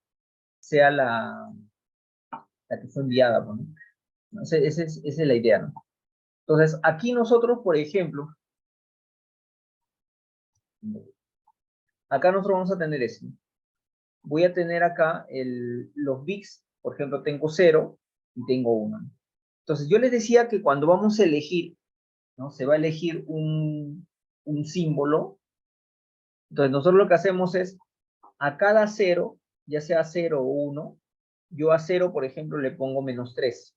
sea la que fue enviada, ¿no? Esa es la idea, ¿no? Entonces, aquí nosotros, por ejemplo, acá nosotros vamos a tener esto. Voy a tener acá los bits, por ejemplo, tengo 0 y tengo 1. Entonces, yo les decía que cuando vamos a elegir, ¿no?, se va a elegir un símbolo. Entonces, nosotros lo que hacemos es, a cada 0, ya sea 0 o 1, yo a 0, por ejemplo, le pongo -3.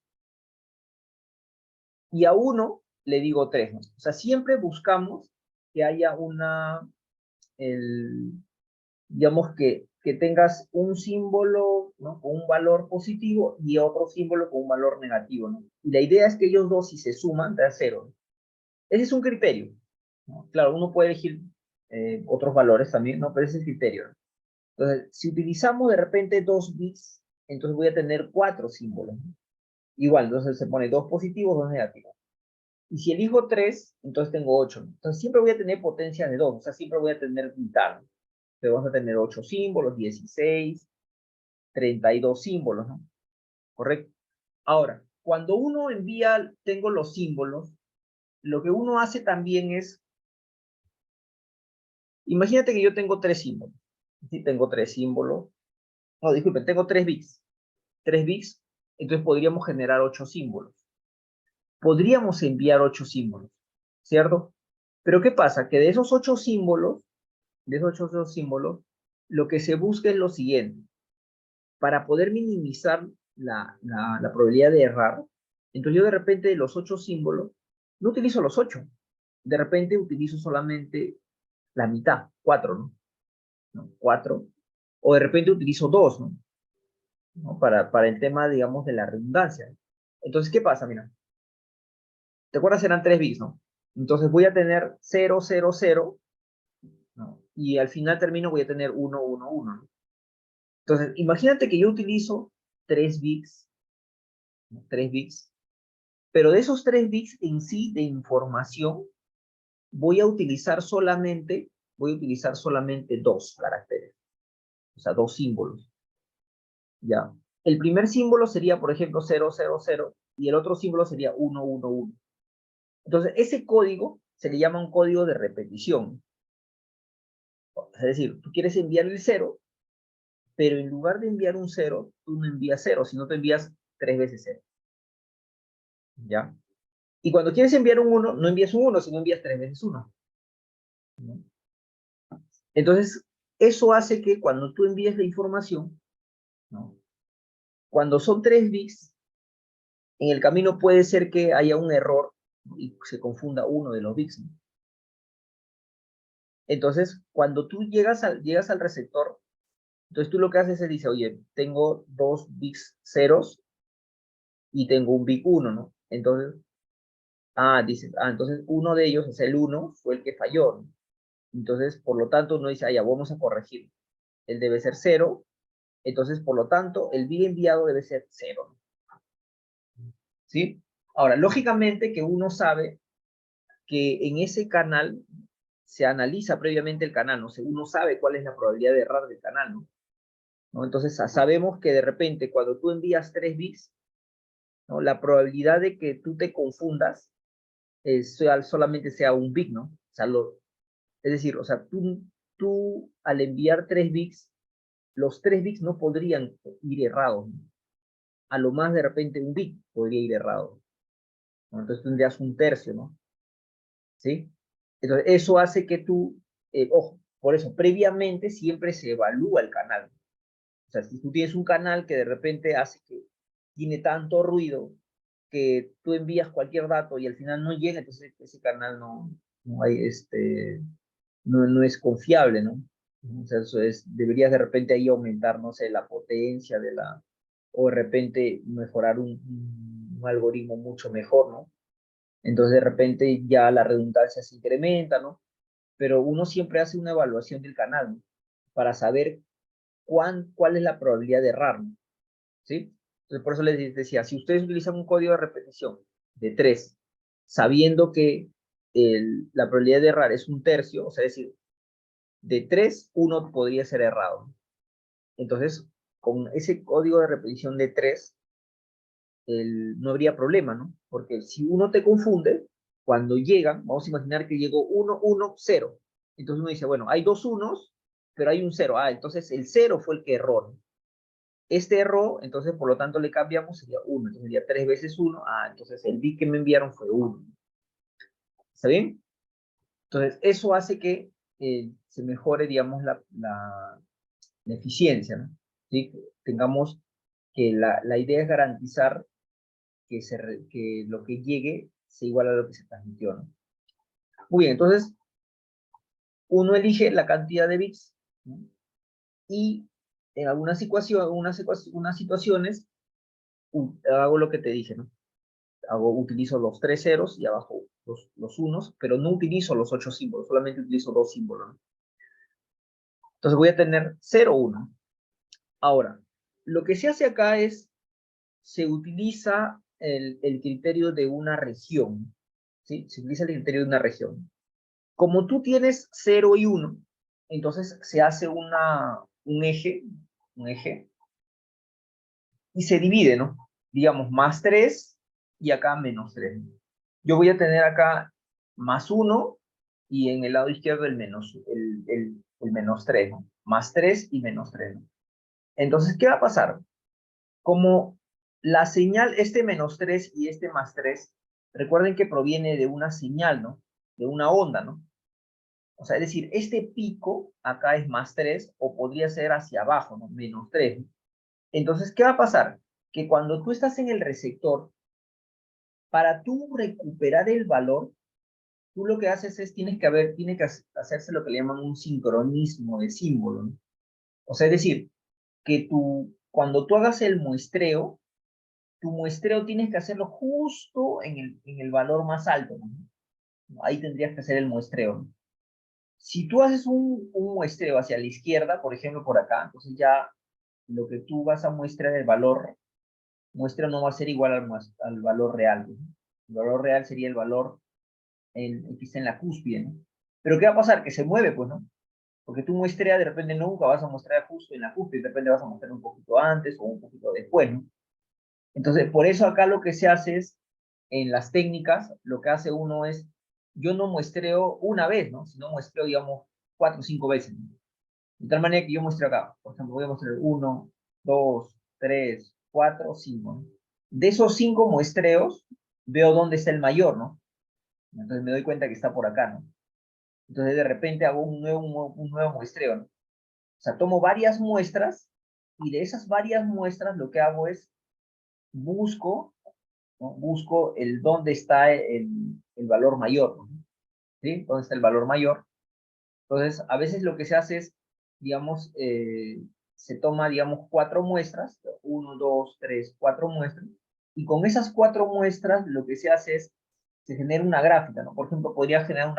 Y a 1 le digo 3, ¿no? O sea, siempre buscamos que haya digamos que tengas un símbolo, ¿no?, con un valor positivo y otro símbolo con un valor negativo, ¿no? Y la idea es que ellos dos, si se suman, da 0. Ese es un criterio, ¿no? Claro, uno puede elegir otros valores también, ¿no? Pero ese es el criterio, ¿no? Entonces, si utilizamos de repente 2 bits, entonces voy a tener 4 símbolos, ¿no? Igual, entonces se pone 2 positivos, 2 negativos. Y si elijo 3, entonces tengo 8, ¿no? Entonces siempre voy a tener potencia de 2, o sea, siempre voy a tener mitad, ¿no? Entonces vamos a tener 8 símbolos, 16, 32 símbolos, ¿no? Correcto. Ahora, cuando uno envía, tengo los símbolos, lo que uno hace también es, imagínate que yo tengo 3 símbolos. Sí, tengo 3 símbolos. No, disculpen, tengo 3 bits. 3 bits, entonces podríamos generar 8 símbolos. Podríamos enviar 8 símbolos, ¿cierto? Pero ¿qué pasa? Que de esos 8 símbolos, lo que se busca es lo siguiente. Para poder minimizar la probabilidad de errar, entonces yo de repente de los 8 símbolos, no utilizo los 8. De repente utilizo solamente la mitad, 4, ¿no? ¿No? 4. O de repente utilizo 2, ¿no? ¿No? Para el tema, digamos, de la redundancia. Entonces, ¿qué pasa? Mira, ¿te acuerdas? Eran 3 bits, ¿no? Entonces voy a tener 0, 0, 0, ¿no? Y al final termino voy a tener 1, 1, 1, ¿no? Entonces, imagínate que yo utilizo 3 bits, ¿no?, 3 bits, pero de esos 3 bits en sí de información, voy a utilizar solamente 2 caracteres, o sea, 2 símbolos, ¿ya? El primer símbolo sería, por ejemplo, 0, 0, 0, y el otro símbolo sería 1, 1, 1. Entonces, ese código se le llama un código de repetición. Es decir, tú quieres enviar el 0, pero en lugar de enviar un 0, tú no envías 0, sino te envías 3 veces 0. ¿Ya? Y cuando quieres enviar un 1, no envías un 1, sino envías 3 veces 1. ¿No? Entonces, eso hace que cuando tú envíes la información, ¿no? Cuando son 3 bits, en el camino puede ser que haya un error, ¿no? Y se confunda uno de los bits, ¿no? Entonces, cuando tú llegas al receptor, entonces tú lo que haces es dice, oye, tengo 2 bits ceros y tengo un bit 1, ¿no? Entonces, dices, entonces uno de ellos, es el 1, fue el que falló, ¿no? Entonces, por lo tanto, uno dice, ya vamos a corregir. Él debe ser 0, entonces, por lo tanto, el bit enviado debe ser 0, ¿sí? Ahora, lógicamente que uno sabe que en ese canal se analiza previamente el canal, ¿no? O sea, uno sabe cuál es la probabilidad de error del canal, ¿no? Entonces, sabemos que de repente cuando tú envías 3 bits, ¿no? La probabilidad de que tú te confundas solamente sea un bit, ¿no? O sea, es decir, o sea, tú al enviar 3 bits, los 3 bits no podrían ir errados, ¿no? A lo más de repente un bit podría ir errado, ¿no? Entonces tendrías un tercio, ¿no? ¿Sí? Entonces eso hace que tú, ojo, por eso, previamente siempre se evalúa el canal. O sea, si tú tienes un canal que de repente hace que tiene tanto ruido que tú envías cualquier dato y al final no llega, entonces ese canal no hay, no es confiable, ¿no? O sea, deberías de repente ahí aumentar, no sé, la potencia o de repente mejorar un algoritmo mucho mejor, ¿no? Entonces de repente ya la redundancia se incrementa, ¿no? Pero uno siempre hace una evaluación del canal, ¿no? Para saber cuál es la probabilidad de errar, ¿no? ¿Sí? Entonces por eso les decía, si ustedes utilizan un código de repetición de 3, sabiendo que la probabilidad de errar es un tercio, o sea, es decir, de 3, 1 podría ser errado. Entonces, con ese código de repetición de 3, no habría problema, ¿no? Porque si uno te confunde, cuando llegan, vamos a imaginar que llegó 1, 1, 0. Entonces uno dice, bueno, hay 2 unos, pero hay un 0. Entonces el 0 fue el que erró. Este error, entonces por lo tanto le cambiamos, sería 1. Entonces sería 3 veces 1. Entonces el bit que me enviaron fue 1. ¿Está bien? Entonces eso hace que se mejore, digamos, la eficiencia, ¿no? ¿Sí? Tengamos que la idea es garantizar que lo que llegue sea igual a lo que se transmitió, ¿no? Muy bien, entonces uno elige la cantidad de bits, ¿no? Y en algunas situaciones hago lo que te dije, ¿no? Utilizo los 3 ceros y abajo los unos, pero no utilizo los 8 símbolos, solamente utilizo 2 símbolos, ¿no? Entonces voy a tener 0, 1. Ahora, lo que se hace acá se utiliza el criterio de una región, ¿sí? Se utiliza el criterio de una región. Como tú tienes 0 y 1, entonces se hace un eje, y se divide, ¿no? Digamos, más 3 y acá menos 3. Yo voy a tener acá más 1 y en el lado izquierdo el menos 3, ¿no? Más 3 y menos 3, ¿no? Entonces, ¿qué va a pasar? Como la señal, este menos 3 y este más 3, recuerden que proviene de una señal, ¿no? De una onda, ¿no? O sea, es decir, este pico acá es más 3 o podría ser hacia abajo, ¿no? Menos 3. Entonces, ¿qué va a pasar? Que cuando tú estás en el receptor, para tú recuperar el valor, tú lo que haces es, tiene que hacerse lo que le llaman un sincronismo de símbolo, ¿no? O sea, es decir, que cuando tú hagas el muestreo, tu muestreo tienes que hacerlo justo en el valor más alto, ¿no? Ahí tendrías que hacer el muestreo, ¿no? Si tú haces un muestreo hacia la izquierda, por ejemplo, por acá, entonces ya lo que tú vas a muestrar el valor, muestra no va a ser igual al valor real, ¿no? El valor real sería el valor el que está en la cúspide, ¿no? Pero ¿qué va a pasar? Que se mueve, pues, ¿no? Porque tú muestreas, de repente nunca vas a mostrar justo en la cúspide, de repente vas a mostrar un poquito antes o un poquito después, ¿no? Entonces, por eso acá lo que se hace es, en las técnicas, lo que hace uno es, yo no muestreo una vez, ¿no? Sino muestreo, digamos, 4 o 5 veces, ¿no? De tal manera que yo muestro acá, por ejemplo, voy a mostrar 1, 2, 3, 4, 5, ¿no? De esos 5 muestreos, veo dónde está el mayor, ¿no? Entonces me doy cuenta que está por acá, ¿no? Entonces de repente hago un nuevo muestreo, ¿no? O sea, tomo varias muestras y de esas varias muestras lo que hago es busco, ¿no? Busco dónde está el valor mayor, ¿no? ¿Sí? ¿Dónde está el valor mayor? Entonces, a veces lo que se hace es, digamos, se toma, digamos, 4 muestras, 1, 2, 3, 4 muestras, y con esas 4 muestras lo que se hace es, se genera una gráfica, ¿no? Por ejemplo, podría generar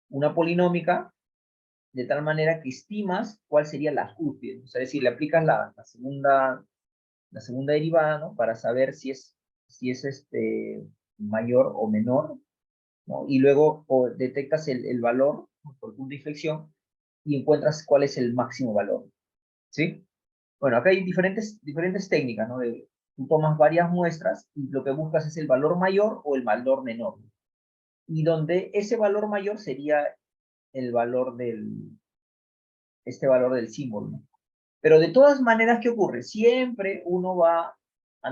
una polinómica de tal manera que estimas cuál sería la cúspide, o sea, es decir, le aplicas la segunda derivada, ¿no? Para saber si es mayor o menor, ¿no? Y luego detectas el valor, ¿no? Por punto de inflexión y encuentras cuál es el máximo valor, ¿sí? Bueno, acá hay diferentes técnicas, ¿no? Tú tomas varias muestras y lo que buscas es el valor mayor o el valor menor. Y donde ese valor mayor sería el valor valor del símbolo, ¿no? Pero de todas maneras, ¿qué ocurre? Siempre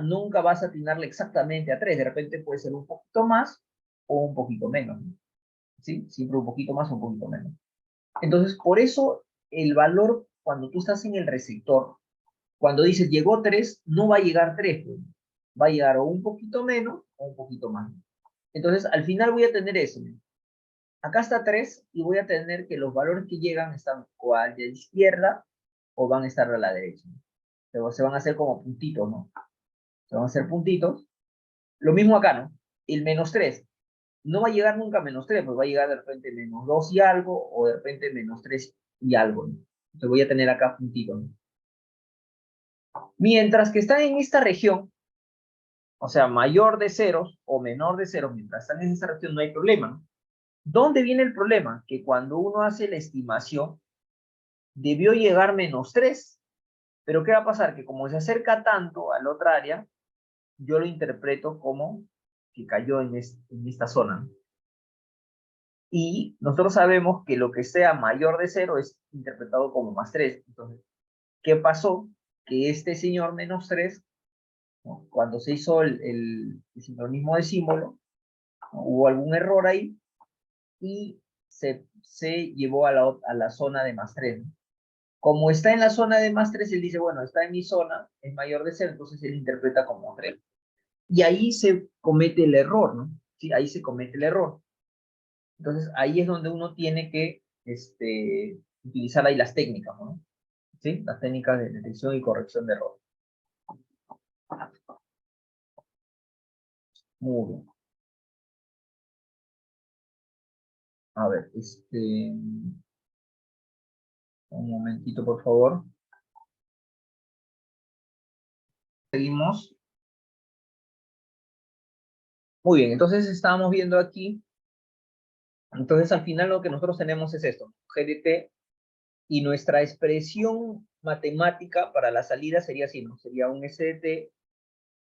nunca vas a atinarle exactamente a 3. De repente puede ser un poquito más o un poquito menos, ¿no? ¿Sí? Siempre un poquito más o un poquito menos. Entonces, por eso el valor, cuando tú estás en el receptor, cuando dices llegó 3, no va a llegar 3, pues. Va a llegar o un poquito menos o un poquito más. Entonces, al final voy a tener eso. Acá está 3 y voy a tener que los valores que llegan están o a la izquierda o van a estar a la derecha. Pero se van a hacer como puntitos, ¿no? Se van a hacer puntitos. Lo mismo acá, ¿no? El menos 3. No va a llegar nunca a menos 3, pues va a llegar de repente menos 2 y algo, o de repente menos 3 y algo, ¿no? Entonces voy a tener acá puntitos, ¿no? Mientras que están en esta región, o sea, mayor de ceros o menor de ceros, mientras están en esta región no hay problema, ¿no? ¿Dónde viene el problema? Que cuando uno hace la estimación, debió llegar menos 3, pero ¿qué va a pasar? Que como se acerca tanto a la otra área, yo lo interpreto como que cayó en esta zona, ¿no? Y nosotros sabemos que lo que sea mayor de 0 es interpretado como más 3. Entonces, ¿qué pasó? Que este señor menos 3, ¿no? Cuando se hizo el sincronismo de símbolo, ¿no? Hubo algún error ahí y se llevó a la zona de más 3, ¿no? Como está en la zona de más 3, él dice, bueno, está en mi zona, es mayor de 0, entonces él interpreta como 3. Y ahí se comete el error, ¿no? Sí, ahí se comete el error. Entonces, ahí es donde uno tiene que utilizar ahí las técnicas, ¿no? ¿Sí? Las técnicas de detección y corrección de error. Muy bien. A ver, un momentito, por favor. Seguimos. Muy bien, entonces estábamos viendo aquí. Entonces, al final lo que nosotros tenemos es esto, GDT, y nuestra expresión matemática para la salida sería así, ¿no? Sería un SDT,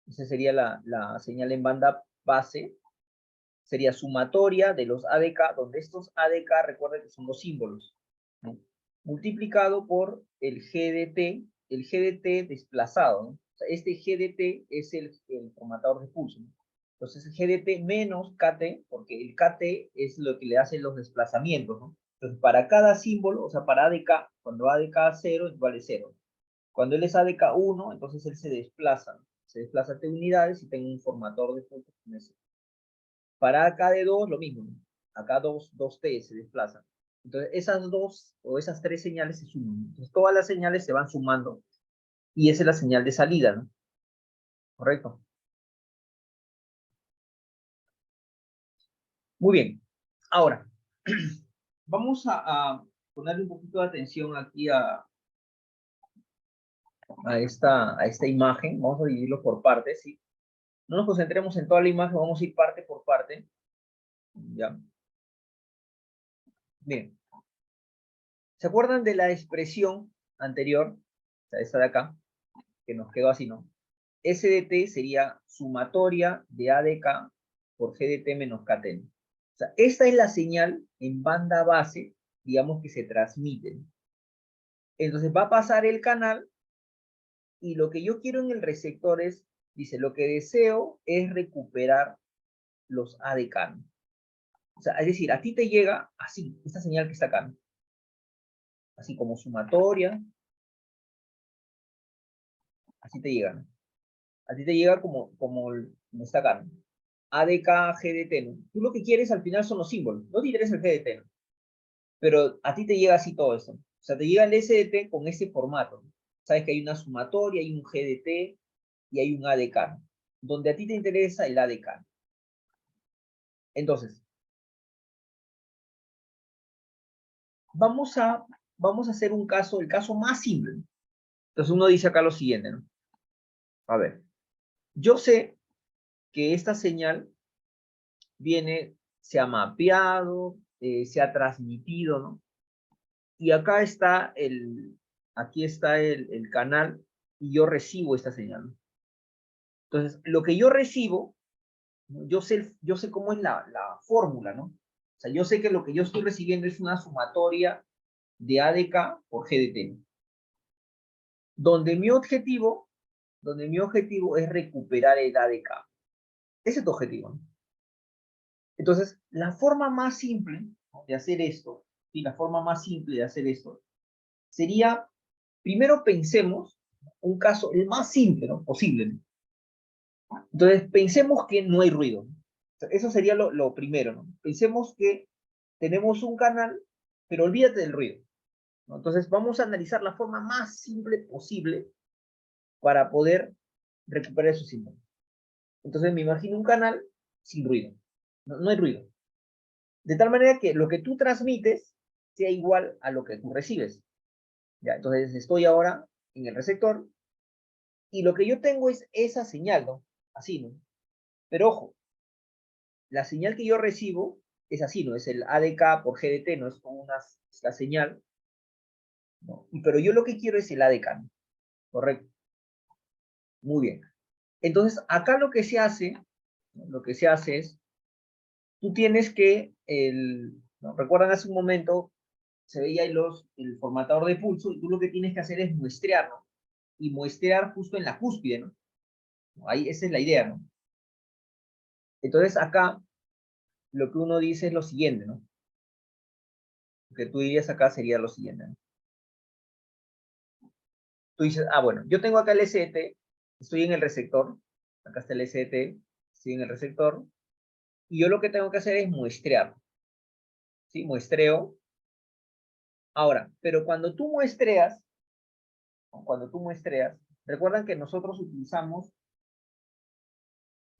esa sería la señal en banda base, sería sumatoria de los ADK, donde estos ADK, recuerden que son los símbolos, ¿no? Multiplicado por el GDT desplazado, ¿no? O sea, este GDT es el formatador de pulso, ¿no? Entonces, GDT menos KT, porque el KT es lo que le hace los desplazamientos, ¿no? Entonces, para cada símbolo, o sea, para ADK, cuando ADK 0, vale 0. Cuando él es ADK 1, entonces él se desplaza T unidades y tengo un formatador de pulso. Para acá de 2, lo mismo, ¿no? Acá 2T se desplazan. Entonces, esas dos o esas tres señales se suman. Entonces, todas las señales se van sumando y esa es la señal de salida, ¿no? ¿Correcto? Muy bien. Ahora, vamos a ponerle un poquito de atención aquí a esta imagen. Vamos a dividirlo por partes, ¿sí? No nos concentremos en toda la imagen, vamos a ir parte por parte. ¿Ya? Bien. ¿Se acuerdan de la expresión anterior? O sea, esta de acá, que nos quedó así, ¿no? SDT sería sumatoria de ADK por GDT menos KT. O sea, esta es la señal en banda base, digamos, que se transmite. Entonces va a pasar el canal y lo que yo quiero en el receptor es, dice, lo que deseo es recuperar los ADK. O sea, es decir, a ti te llega así, esta señal que está acá, ¿no? Así como sumatoria, así te llega, ¿no? A ti te llega como está acá, ¿no? ADK, GDT, ¿no? Tú lo que quieres al final son los símbolos, no te interesa el GDT, ¿no? Pero a ti te llega así todo eso, ¿no? O sea, te llega el SDT con ese formato, ¿no? Sabes que hay una sumatoria, hay un GDT y hay un ADK, ¿no? Donde a ti te interesa el ADK. Entonces, vamos a, vamos a hacer un caso, el caso más simple, ¿no? Entonces uno dice acá lo siguiente, ¿no? A ver, yo sé que esta señal viene, se ha mapeado, se ha transmitido, ¿no? Y acá está aquí está el canal y yo recibo esta señal, ¿no? Entonces, lo que yo recibo, ¿no? Yo sé cómo es la fórmula, ¿no? O sea, yo sé que lo que yo estoy recibiendo es una sumatoria de ADK por GDT, ¿no? Donde donde mi objetivo es recuperar el ADK. Ese es tu objetivo, ¿no? Entonces, la forma más simple, ¿no?, de hacer esto, y la forma más simple de hacer esto, sería, primero pensemos un caso, el más simple, ¿no?, posible, ¿no? Entonces, pensemos que no hay ruido, ¿no? Eso sería lo primero, ¿no? Pensemos que tenemos un canal, pero olvídate del ruido, ¿no? Entonces, vamos a analizar la forma más simple posible para poder recuperar esos símbolos. Entonces, me imagino un canal sin ruido, no hay ruido. De tal manera que lo que tú transmites sea igual a lo que tú recibes. ¿Ya? Entonces, estoy ahora en el receptor y lo que yo tengo es esa señal, ¿no? Así, ¿no? Pero ojo, la señal que yo recibo es así, ¿no? Es el ADK por GDT, ¿no? Es como la señal, ¿no? Pero yo lo que quiero es el ADK, ¿no? Correcto. Muy bien. Entonces, acá lo que se hace, ¿no?, lo que se hace es, tú tienes que, ¿no?, recuerdan hace un momento, se veía ahí el formatador de pulso, y tú lo que tienes que hacer es muestrear, ¿no? Y muestrear justo en la cúspide, ¿no? Ahí, esa es la idea, ¿no? Entonces, acá, lo que uno dice es lo siguiente, ¿no? Lo que tú dirías acá sería lo siguiente, ¿no? Tú dices, bueno, yo tengo acá el SDT, estoy en el receptor, acá está el SDT, estoy en el receptor, y yo lo que tengo que hacer es muestrear, ¿sí? Muestreo. Ahora, pero cuando tú muestreas, recuerdan que nosotros utilizamos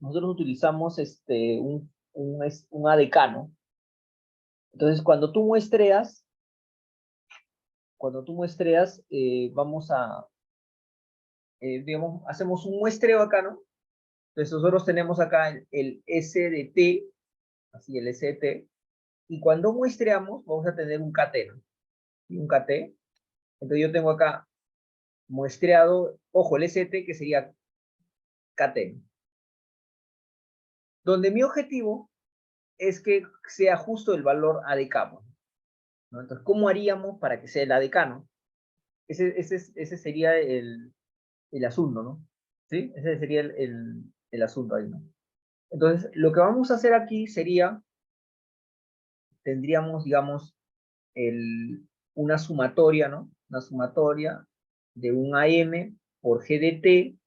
un ADK, ¿no? Entonces, cuando tú muestreas, digamos, hacemos un muestreo acá, ¿no? Entonces, nosotros tenemos acá el SDT, así el SDT, y cuando muestreamos, vamos a tener un KT, ¿no? Y un KT. Entonces, yo tengo acá muestreado, ojo, el SDT que sería KT, ¿no? Donde mi objetivo es que sea justo el valor ADK, ¿no? Entonces, ¿cómo haríamos para que sea el ADK, ¿no? Ese sería el asunto, ¿no? ¿Sí? Ese sería el asunto ahí, ¿no? Entonces, lo que vamos a hacer aquí sería, tendríamos, digamos, una sumatoria, ¿no? Una sumatoria de un AM por GDT,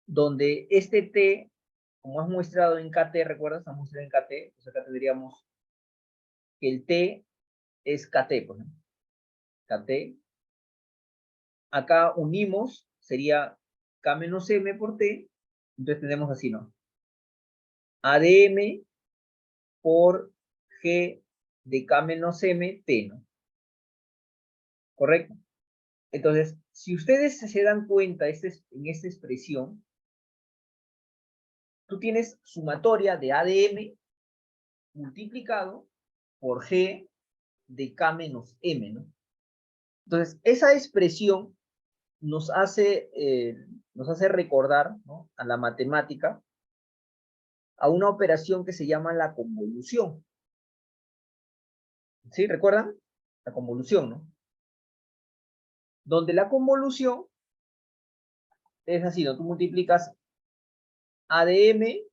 donde este T, como es muestrado en KT, ¿recuerdas? Está muestrado en KT, pues acá tendríamos que el T es KT, por ejemplo. KT. Acá unimos, sería K menos M por T, entonces tenemos así, ¿no? ADM por G de K menos M, T, ¿no? ¿Correcto? Entonces, si ustedes se dan cuenta en esta expresión, tú tienes sumatoria de ADM multiplicado por G de K menos M, ¿no? Entonces, esa expresión nos hace recordar, ¿no?, a la matemática, a una operación que se llama la convolución. ¿Sí? ¿Recuerdan? La convolución, ¿no? Donde la convolución es así, ¿no? Tú multiplicas ADM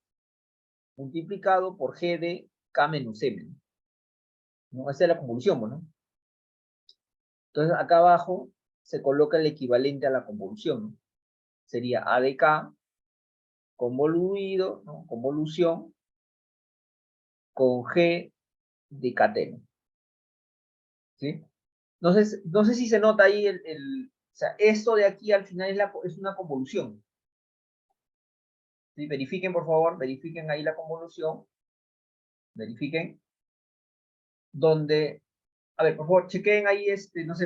multiplicado por G de K menos M, ¿no? ¿no? Esta es la convolución, ¿no? Entonces, acá abajo se coloca el equivalente a la convolución, ¿no? Sería A de K convoluido, ¿no? Convolución con G de cateno, ¿sí? No sé si se nota ahí o sea, esto de aquí al final es una convolución, ¿sí? Verifiquen, por favor, verifiquen ahí la convolución, verifiquen, donde, a ver, por favor, chequen ahí, no sé,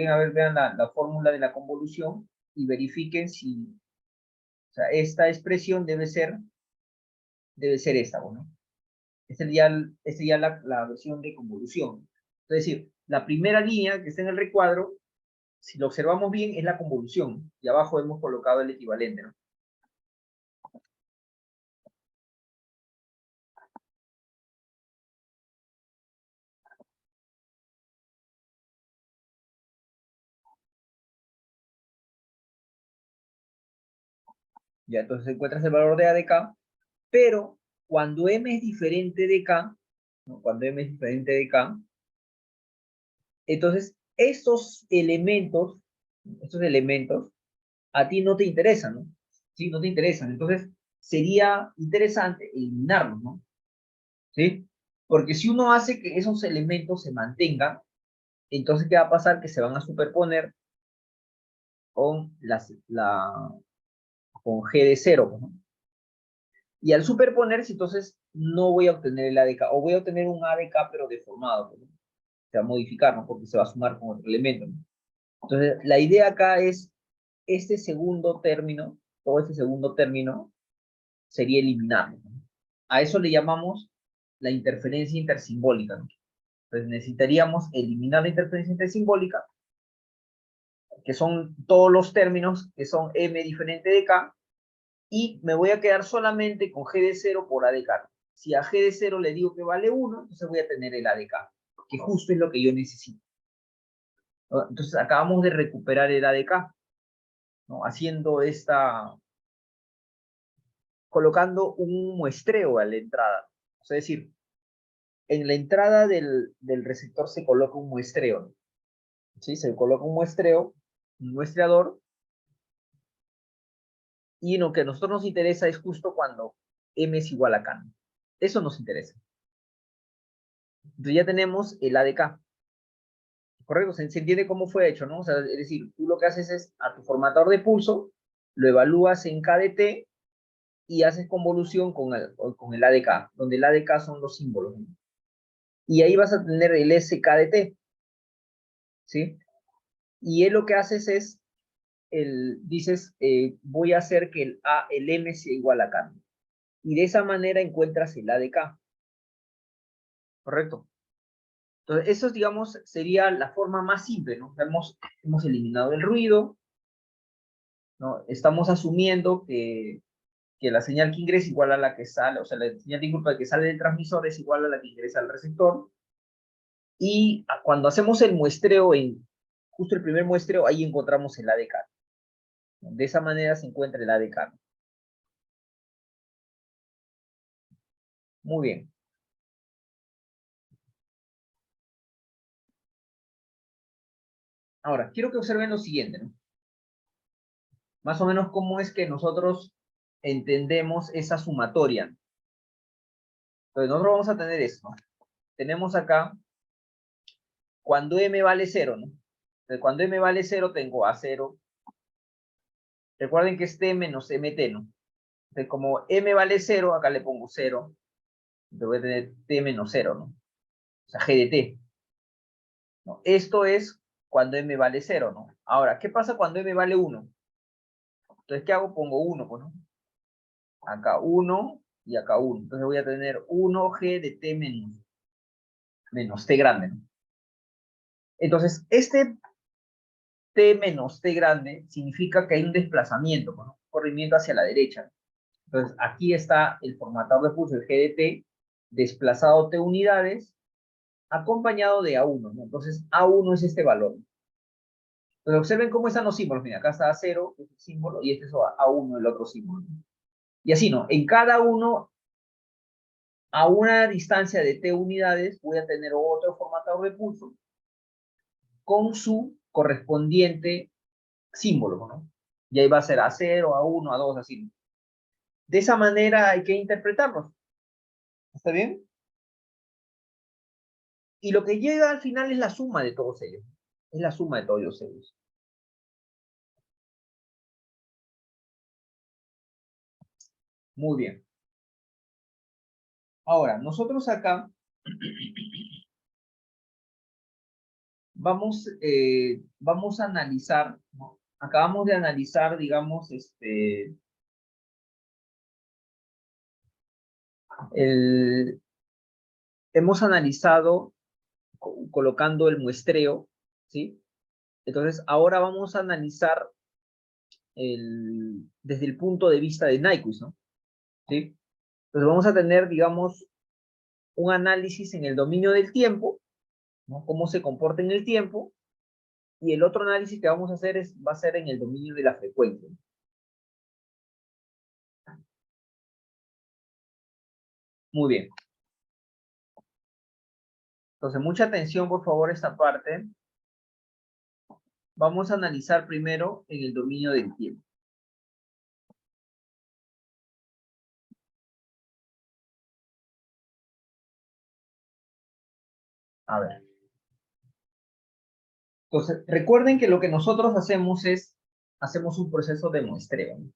a ver, vean la fórmula de la convolución y verifiquen si, o sea, esta expresión debe ser esta, ¿no? Esta es ya la versión de convolución. Es decir, la primera línea que está en el recuadro, si lo observamos bien, es la convolución. Y abajo hemos colocado el equivalente, ¿no? Ya, entonces encuentras el valor de A de K, pero cuando M es diferente de K, ¿no? Cuando M es diferente de K, entonces estos elementos a ti no te interesan, ¿no? Sí, no te interesan. Entonces, sería interesante eliminarlos, ¿no? ¿Sí? Porque si uno hace que esos elementos se mantengan, entonces, ¿qué va a pasar? Que se van a superponer con, con G de 0, ¿no? Y al superponerse, entonces, no voy a obtener el ADK, o voy a obtener un ADK, pero deformado, ¿no? Se va a modificar, ¿no? Porque se va a sumar con otro elemento, ¿no? Entonces, la idea acá es, este segundo término, todo este segundo término, sería eliminarlo, ¿no? A eso le llamamos la interferencia intersimbólica, ¿no? Entonces, necesitaríamos eliminar la interferencia intersimbólica, que son todos los términos que son m diferente de k, y me voy a quedar solamente con g de 0 por a de k. Si a g de 0 le digo que vale 1, entonces voy a tener el a de k, que justo es lo que yo necesito, ¿no? Entonces acabamos de recuperar el a de k, ¿no? Haciendo colocando un muestreo a la entrada. Es decir, en la entrada del receptor se coloca un muestreo, ¿no? ¿Sí? Se coloca un muestreo, un muestreador, y lo que a nosotros nos interesa es justo cuando m es igual a k, ¿no? Eso nos interesa. Entonces ya tenemos el a de k. Correcto, se entiende cómo fue hecho, ¿no? O sea, es decir, tú lo que haces es a tu formatador de pulso, lo evalúas en k de t y haces convolución con el a de k, donde el a de k son los símbolos, ¿no? Y ahí vas a tener el sk de t, ¿sí? Y él lo que haces es, dices, voy a hacer que el m sea igual a k, ¿no? Y de esa manera encuentras el a de k, ¿correcto? Entonces, eso, digamos, sería la forma más simple, ¿no? Hemos eliminado el ruido, ¿no? Estamos asumiendo que la señal que ingresa es igual a la que sale, o sea, la señal de input que sale del transmisor es igual a la que ingresa al receptor. Y cuando hacemos el muestreo, justo el primer muestreo, ahí encontramos el ADK. De esa manera se encuentra el ADK. Muy bien. Ahora, quiero que observen lo siguiente, ¿no? Más o menos cómo es que nosotros entendemos esa sumatoria. Entonces, nosotros vamos a tener esto, ¿no? Tenemos acá, cuando m vale 0, ¿no? Entonces, cuando m vale 0, tengo A0. Recuerden que es t menos mt, ¿no? Entonces, como m vale 0, acá le pongo 0. Entonces voy a tener t menos 0, ¿no? O sea, g de t, ¿no? Esto es cuando m vale 0, ¿no? Ahora, ¿qué pasa cuando m vale 1? Entonces, ¿qué hago? Pongo 1, pues, ¿no? Acá 1 y acá 1. Entonces voy a tener 1g de t menos t grande, ¿no? Entonces, este t menos t grande significa que hay un desplazamiento, ¿no? Un corrimiento hacia la derecha. Entonces, aquí está el formatador de pulso, el g de t, desplazado t unidades, acompañado de A1, ¿no? Entonces, A1 es este valor. Entonces, observen cómo están los símbolos. Mira, acá está A0, que es el símbolo, y este es A1, el otro símbolo. Y así, ¿no? En cada uno a una distancia de t unidades voy a tener otro formatador de pulso con su correspondiente símbolo, ¿no? Y ahí va a ser A0, A1, A2, así. De esa manera hay que interpretarlos. ¿Está bien? Y lo que llega al final es la suma de todos ellos. Es la suma de todos ellos. Muy bien. Ahora, nosotros acá vamos a analizar, ¿no? Acabamos de analizar, digamos, hemos analizado colocando el muestreo, ¿sí? Entonces, ahora vamos a analizar desde el punto de vista de Nyquist, ¿no? ¿Sí? Entonces, vamos a tener, digamos, un análisis en el dominio del tiempo, ¿no? Cómo se comporta en el tiempo, y el otro análisis que vamos a hacer va a ser en el dominio de la frecuencia. Muy bien. Entonces, mucha atención, por favor, a esta parte. Vamos a analizar primero en el dominio del tiempo. A ver. Entonces, recuerden que lo que nosotros hacemos es, hacemos un proceso de muestreo, ¿no?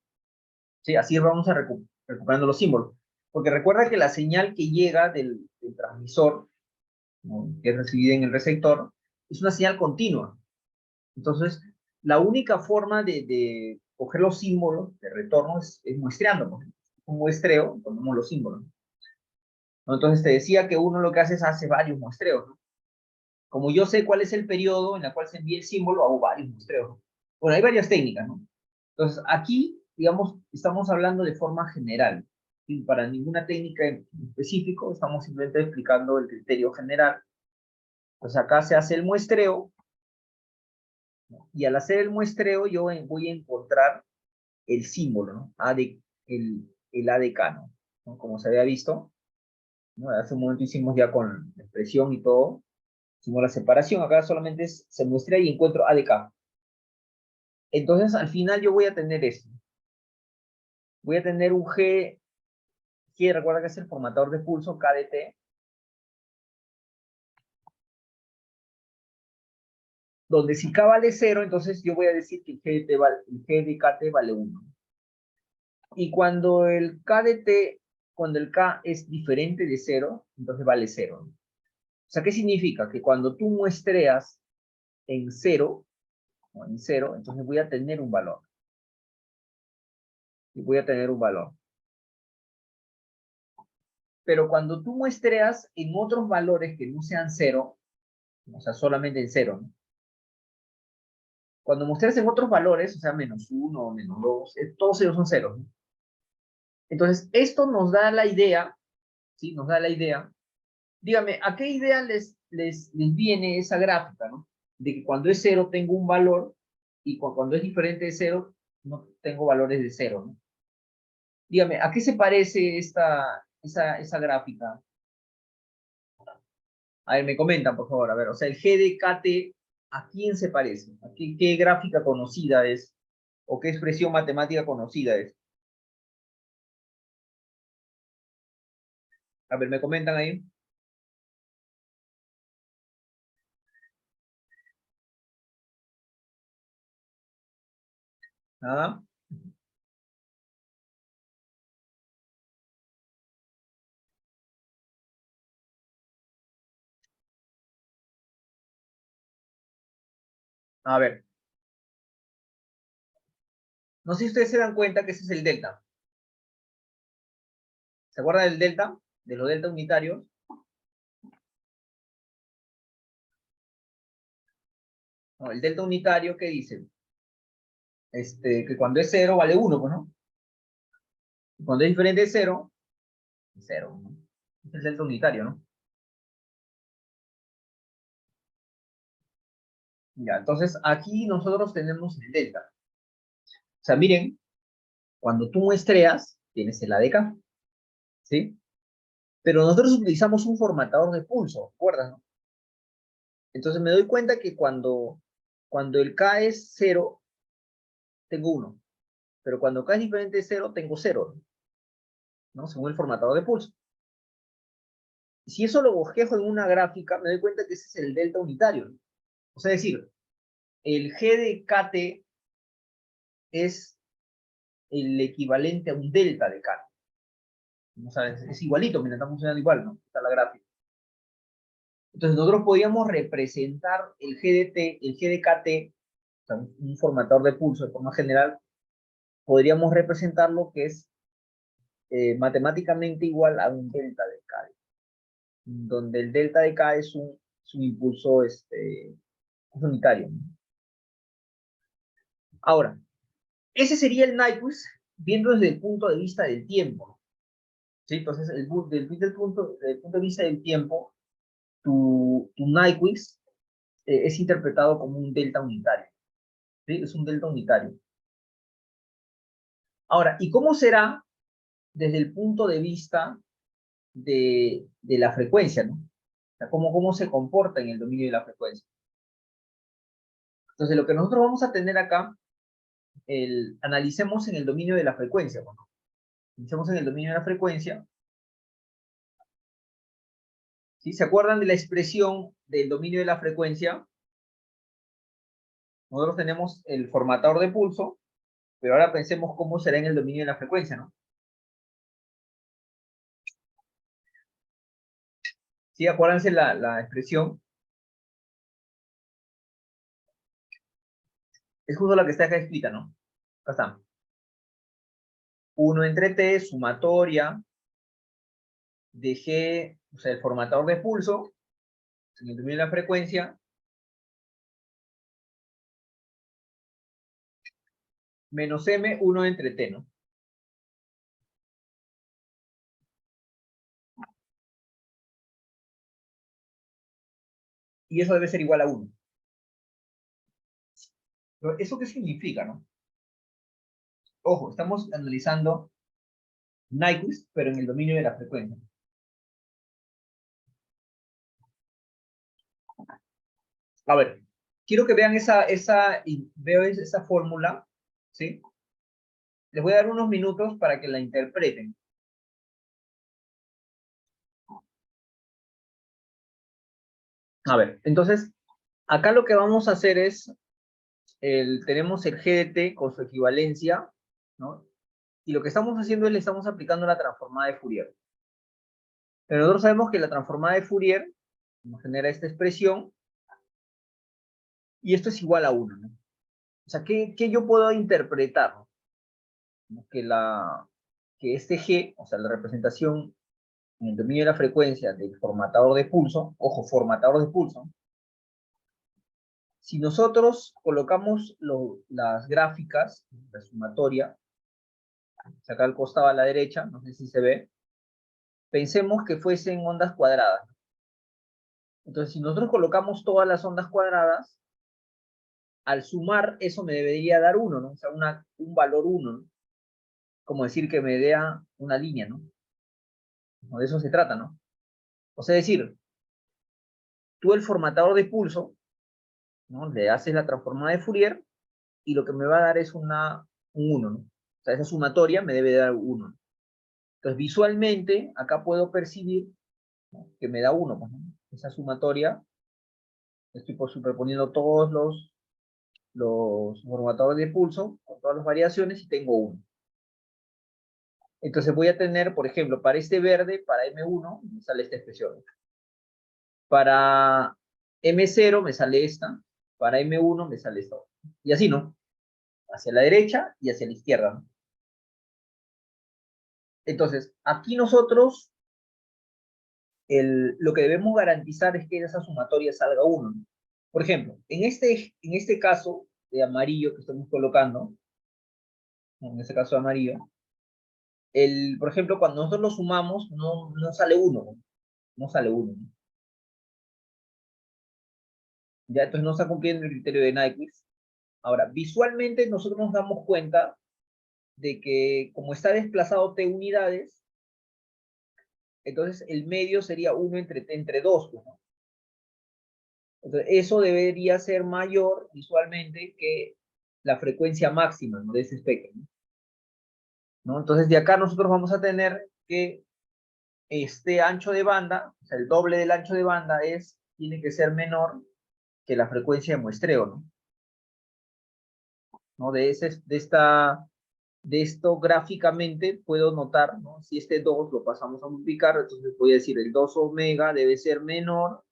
¿Sí? Así vamos a recuperando los símbolos. Porque recuerda que la señal que llega del transmisor, ¿no? Que es recibida en el receptor, es una señal continua. Entonces, la única forma de coger los símbolos de retorno es muestreando, ¿no? Un muestreo, ponemos los símbolos, ¿no? Entonces, te decía que uno lo que hace es hace varios muestreos, ¿no? Como yo sé cuál es el periodo en el cual se envía el símbolo, hago varios muestreos, ¿no? Bueno, hay varias técnicas, ¿no? Entonces, aquí, digamos, estamos hablando de forma general. Y para ninguna técnica en específico, estamos simplemente explicando el criterio general. Entonces, acá se hace el muestreo, ¿no? Y al hacer el muestreo, yo voy a encontrar el símbolo, ¿no? El ADK, ¿no? Como se había visto, ¿no? Hace un momento hicimos ya con la expresión y todo, hicimos la separación, acá solamente se muestra y encuentro ADK. Entonces, al final yo voy a tener esto. Voy a tener un recuerda que es el formatador de pulso, KDT, donde si K vale 0, entonces yo voy a decir que el G de KT vale 1. Y cuando el K es diferente de 0, entonces vale 0. O sea, ¿qué significa? Que cuando tú muestreas en 0, o en 0, entonces voy a tener un valor. Y voy a tener un valor. Pero cuando tú muestreas en otros valores que no sean 0, o sea, solamente en 0, ¿no? Cuando muestreas en otros valores, o sea, -1 o -2, todos ellos son 0, ¿no? Entonces, esto nos da la idea, ¿sí? Nos da la idea. Dígame, ¿a qué idea les viene esa gráfica, ¿no? De que cuando es 0 tengo un valor y cuando es diferente de 0 no tengo valores de 0, ¿no? Dígame, ¿a qué se parece esa gráfica? A ver, me comentan, por favor. A ver, o sea, el G de KT, ¿a quién se parece? ¿A qué gráfica conocida es? ¿O qué expresión matemática conocida es? A ver, me comentan ahí. Nada. A ver, no sé si ustedes se dan cuenta que ese es el delta. ¿Se acuerdan del delta? De los delta unitarios. No, el delta unitario, ¿qué dice? Que cuando es 0 vale 1, pues, ¿no? Y cuando es diferente de 0, es 0, ¿no? Es el delta unitario, ¿no? Ya, entonces aquí nosotros tenemos el delta. O sea, miren, cuando tú muestreas, tienes el ADK, ¿sí? Pero nosotros utilizamos un formatador de pulso, ¿recuerdas, no? Entonces me doy cuenta que cuando el K es 0, tengo 1. Pero cuando K es diferente de 0, tengo 0, ¿no? Según el formatador de pulso. Si eso lo bosquejo en una gráfica, me doy cuenta que ese es el delta unitario, ¿no? O sea, es decir, el G de KT es el equivalente a un delta de KT. ¿No? O sea, es igualito, mira, está funcionando igual, ¿no? Está la gráfica. Entonces nosotros podíamos representar el GDT, el GDKT, o sea, un formatador de pulso de forma general, podríamos representarlo que es matemáticamente igual a un delta de K, donde el delta de K es un impulso unitario, ¿no? Ahora, ese sería el Nyquist viendo desde el punto de vista del tiempo, ¿sí? Entonces, desde el punto de vista del tiempo, tu Nyquist es interpretado como un delta unitario, ¿sí? Es un delta unitario. Ahora, ¿y cómo será desde el punto de vista de la frecuencia, ¿no? O sea, cómo se comporta en el dominio de la frecuencia. Entonces, lo que nosotros vamos a tener acá, analicemos en el dominio de la frecuencia, ¿no? Analicemos en el dominio de la frecuencia. ¿Sí? ¿Se acuerdan de la expresión del dominio de la frecuencia? Nosotros tenemos el formatador de pulso, pero ahora pensemos cómo será en el dominio de la frecuencia, ¿no? ¿Sí? Acuérdense la expresión. Es justo la que está acá escrita, ¿no? Acá está. 1 entre t, sumatoria de G, o sea, el formatador de pulso, en el dominio de la frecuencia, menos m, 1 entre t, ¿no? Y eso debe ser igual a 1. Pero ¿eso qué significa, no? Ojo, estamos analizando Nyquist, pero en el dominio de la frecuencia. A ver, quiero que vean esa fórmula, ¿sí? Les voy a dar unos minutos para que la interpreten. A ver, entonces, acá lo que vamos a hacer es, tenemos el GDT con su equivalencia, ¿no? Y lo que estamos haciendo es le estamos aplicando la transformada de Fourier. Pero nosotros sabemos que la transformada de Fourier nos genera esta expresión, y esto es igual a 1, ¿no? O sea, ¿qué yo puedo interpretar? ¿No? Que este G, o sea, la representación en el dominio de la frecuencia del formatador de pulso, ojo, formatador de pulso, si nosotros colocamos las gráficas, la sumatoria, acá al costado a la derecha, no sé si se ve, pensemos que fuesen ondas cuadradas. Entonces, si nosotros colocamos todas las ondas cuadradas, al sumar eso me debería dar 1, ¿no? O sea, un valor 1, ¿no? Como decir que me dé una línea, ¿no? De eso se trata, ¿no? O sea, decir, tú el formatador de pulso, ¿no? Le haces la transformada de Fourier y lo que me va a dar es un 1, ¿no? O sea, esa sumatoria me debe dar 1. Entonces, visualmente, acá puedo percibir, ¿no? Que me da 1, pues, ¿no? Esa sumatoria, estoy superponiendo todos los formatadores de pulso con todas las variaciones y tengo 1. Entonces voy a tener, por ejemplo, para este verde, para M1, me sale esta expresión. Para M0 me sale esta, para M1 me sale esta. Y así, ¿no? Hacia la derecha y hacia la izquierda, ¿no? Entonces, aquí nosotros lo que debemos garantizar es que esa sumatoria salga 1, ¿no? Por ejemplo, en este caso de amarillo que estamos colocando, en este caso de amarillo, por ejemplo, cuando nosotros lo sumamos, no sale 1, ¿no? No sale 1, ¿no? Ya, entonces no está cumpliendo el criterio de Nyquist. Ahora, visualmente nosotros nos damos cuenta de que como está desplazado t unidades, Entonces, el medio sería 1 entre 2, ¿no? Entonces, eso debería ser mayor visualmente que la frecuencia máxima, ¿no?, de ese espectro, ¿no? Entonces, de acá nosotros vamos a tener que este ancho de banda, o sea, el doble del ancho de banda tiene que ser menor que la frecuencia de muestreo, ¿no? ¿No? De esto gráficamente puedo notar, ¿no? Si este 2 lo pasamos a multiplicar, entonces voy a decir el 2 omega debe ser menor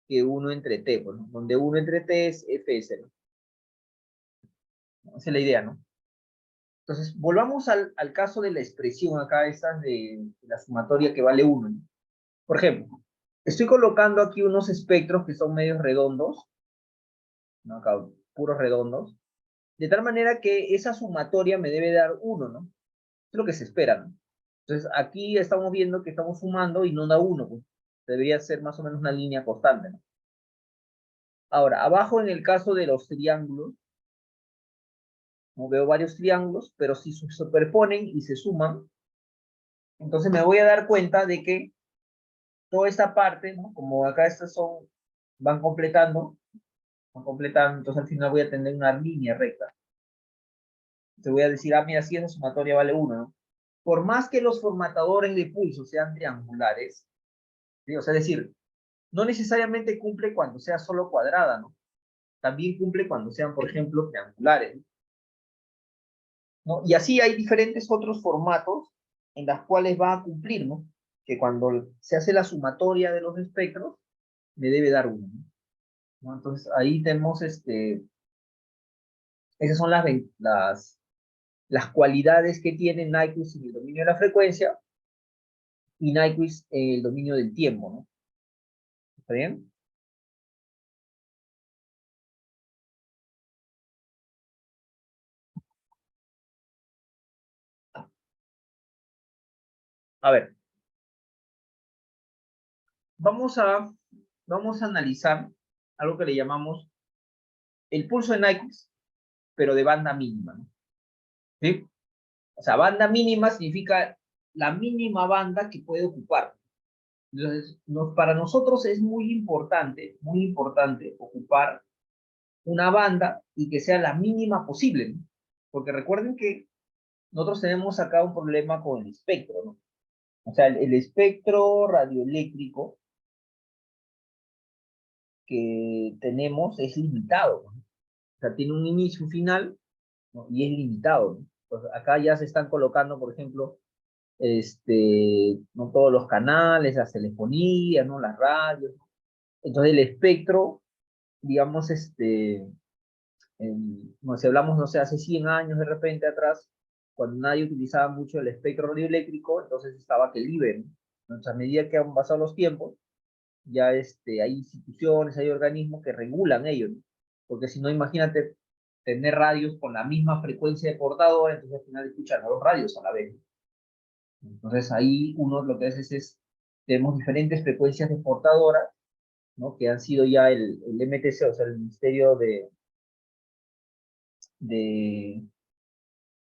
que 1 entre t, pues, ¿no? Donde 1 entre t es fs, ¿no? Esa es la idea, ¿no? Entonces, volvamos al caso de la expresión acá, esta de la sumatoria que vale 1, ¿no? Por ejemplo, estoy colocando aquí unos espectros que son medios redondos, ¿no? Acá, puros redondos, de tal manera que esa sumatoria me debe dar 1, ¿no? Es lo que se espera, ¿no? Entonces, aquí estamos viendo que estamos sumando y no da 1, pues. Debería ser más o menos una línea constante, ¿no? Ahora, abajo en el caso de los triángulos, ¿no? Veo varios triángulos, pero si se superponen y se suman, entonces me voy a dar cuenta de que toda esta parte, ¿no? Como acá estas van completando, entonces al final voy a tener una línea recta. Te voy a decir, mira, si esa sumatoria vale 1, ¿no? Por más que los formatadores de pulso sean triangulares, ¿sí? O sea, es decir, no necesariamente cumple cuando sea solo cuadrada, ¿no? También cumple cuando sean, por ejemplo, triangulares, ¿no? Y así hay diferentes otros formatos en los cuales va a cumplir, ¿no? Que cuando se hace la sumatoria de los espectros, me debe dar 1, ¿no? Entonces, ahí tenemos, esas son las cualidades que tiene Nyquist en el dominio de la frecuencia y Nyquist en el dominio del tiempo, ¿no? ¿Está bien? A ver, vamos a, vamos a analizar algo que le llamamos el pulso de Nyquist, pero de banda mínima, ¿no? ¿Sí? O sea, banda mínima significa la mínima banda que puede ocupar. Entonces, para nosotros es muy importante ocupar una banda y que sea la mínima posible, ¿no? Porque recuerden que nosotros tenemos acá un problema con el espectro, ¿no? O sea, el espectro radioeléctrico que tenemos es limitado, ¿no? O sea, tiene un inicio y un final, ¿no? Y es limitado, ¿no? Entonces, acá ya se están colocando, por ejemplo, no todos los canales, las telefonías, ¿no? Las radios, ¿no? Entonces el espectro, digamos, no, si hablamos, no sé, hace 100 años de repente atrás, cuando nadie utilizaba mucho el espectro radioeléctrico, entonces estaba que libre, ¿no? Entonces, a medida que han pasado los tiempos, ya hay instituciones, hay organismos que regulan ello, ¿no? Porque si no, imagínate tener radios con la misma frecuencia de portador, entonces al final escuchan a los radios a la vez. Entonces ahí uno lo que hace tenemos diferentes frecuencias de portadoras, ¿no? Que han sido ya el MTC, o sea, el Ministerio de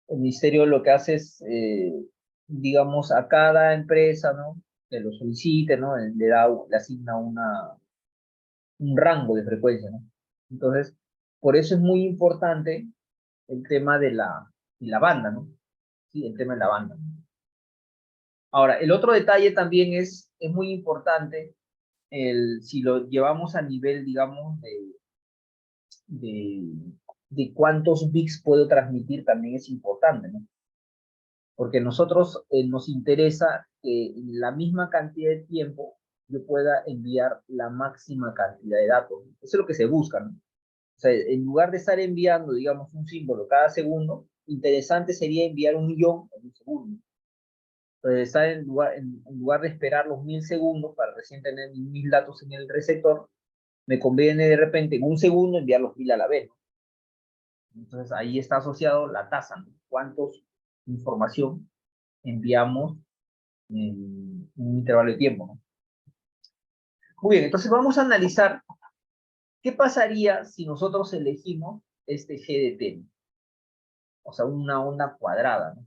el ministerio lo que hace es, digamos, a cada empresa, ¿no? Que lo solicite, ¿no? Le asigna un rango de frecuencia, ¿no? Entonces, por eso es muy importante el tema de la banda, ¿no? Sí, el tema de la banda. Ahora, el otro detalle también es muy importante, si lo llevamos a nivel, digamos, de, de cuántos bits puedo transmitir, también es importante, ¿no? Porque nosotros nos interesa que en la misma cantidad de tiempo yo pueda enviar la máxima cantidad de datos. Eso es lo que se busca, ¿no? O sea, en lugar de estar enviando, digamos, un símbolo cada segundo, interesante sería enviar 1.000.000 en un segundo. Entonces, estar en lugar de esperar los 1.000 segundos para recién tener 1.000 datos en el receptor, me conviene de repente en un segundo enviar los 1.000 a la vez, ¿no? Entonces, ahí está asociado la tasa, ¿no? ¿Cuántos información enviamos en un intervalo de tiempo, ¿no? Muy bien, entonces vamos a analizar qué pasaría si nosotros elegimos este G de T, ¿no? O sea, una onda cuadrada, ¿no?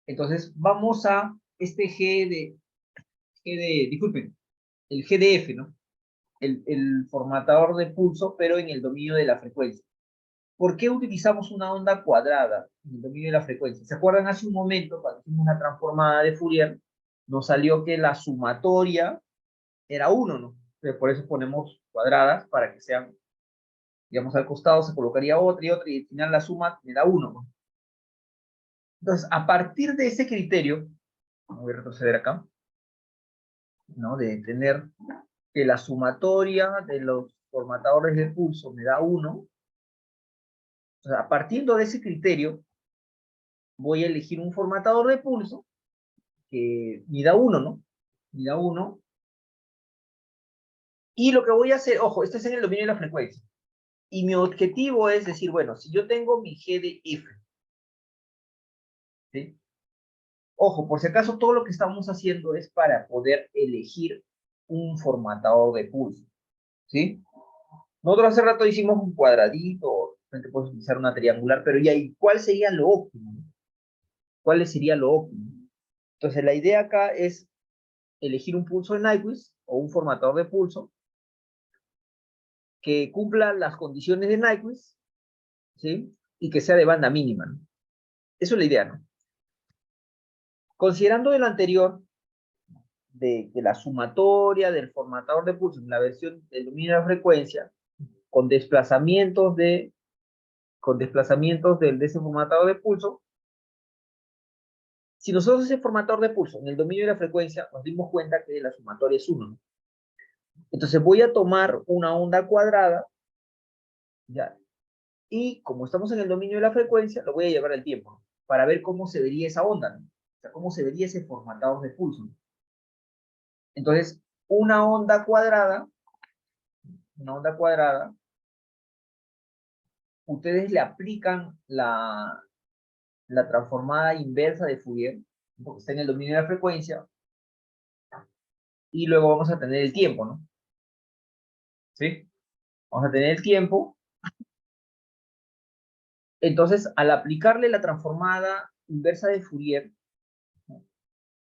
Entonces vamos a este G disculpen, el GDF, ¿no? El formatador de pulso, pero en el dominio de la frecuencia. ¿Por qué utilizamos una onda cuadrada en el dominio de la frecuencia? ¿Se acuerdan hace un momento, cuando hicimos una transformada de Fourier, nos salió que la sumatoria era 1, ¿no? Entonces, por eso ponemos cuadradas para que sean, digamos, al costado se colocaría otra y otra, y al final la suma me da 1, ¿no? Entonces, a partir de ese criterio, voy a retroceder acá, ¿no? De tener que la sumatoria de los formatadores de pulso me da 1, o sea, partiendo de ese criterio, voy a elegir un formatador de pulso que mida 1, ¿no? Mida 1. Y lo que voy a hacer, ojo, esto es en el dominio de la frecuencia. Y mi objetivo es decir, bueno, si yo tengo mi G de F, ¿sí? Ojo, por si acaso, todo lo que estamos haciendo es para poder elegir un formatador de pulso, ¿sí? Nosotros hace rato hicimos un cuadradito, puedes utilizar una triangular, pero ya, ¿y cuál sería lo óptimo? ¿Cuál sería lo óptimo? Entonces, la idea acá es elegir un pulso de Nyquist o un formatador de pulso que cumpla las condiciones de Nyquist, ¿sí? Y que sea de banda mínima, ¿no? Eso es la idea, ¿no? Considerando de lo anterior, de que la sumatoria del formatador de pulso en la versión del dominio de la frecuencia, con desplazamientos de ese formatador de pulso, si nosotros ese formatador de pulso en el dominio de la frecuencia nos dimos cuenta que la sumatoria es 1, ¿no? Entonces voy a tomar una onda cuadrada, ¿ya? Y como estamos en el dominio de la frecuencia, lo voy a llevar al tiempo, ¿no? Para ver cómo se vería esa onda, ¿no? O sea, cómo se vería ese formatador de pulso, ¿no? Entonces, una onda cuadrada, ustedes le aplican la transformada inversa de Fourier, porque está en el dominio de la frecuencia, y luego vamos a tener el tiempo, ¿no? ¿Sí? Vamos a tener el tiempo. Entonces, al aplicarle la transformada inversa de Fourier,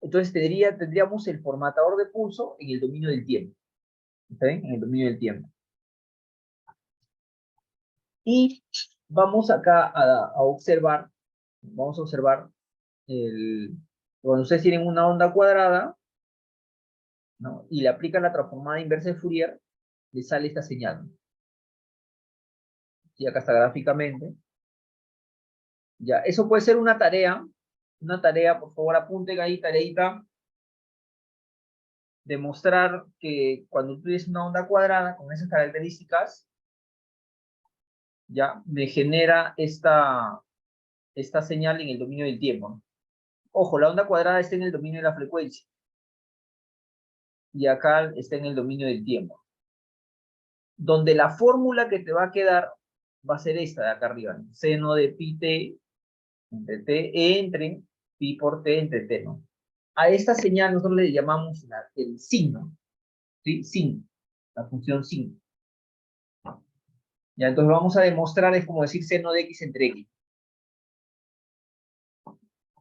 entonces tendríamos el formatador de pulso en el dominio del tiempo. ¿Está bien? En el dominio del tiempo. Y vamos acá a observar, vamos a observar cuando ustedes tienen una onda cuadrada, ¿no? Y le aplican la transformada inversa de Fourier, le sale esta señal, ¿no? Y acá está gráficamente. Ya, eso puede ser una tarea, por favor apunten ahí, tareita, demostrar que cuando tú tienes una onda cuadrada con esas características, ya me genera esta señal en el dominio del tiempo, ¿no? Ojo, la onda cuadrada está en el dominio de la frecuencia y acá está en el dominio del tiempo, donde la fórmula que te va a quedar va a ser esta de acá arriba, ¿no? Seno de pi t entre t entre pi por t entre t, ¿no? A esta señal nosotros le llamamos el signo, ¿sí? Sin, la función sin. Ya, entonces vamos a demostrar, es como decir seno de x entre x.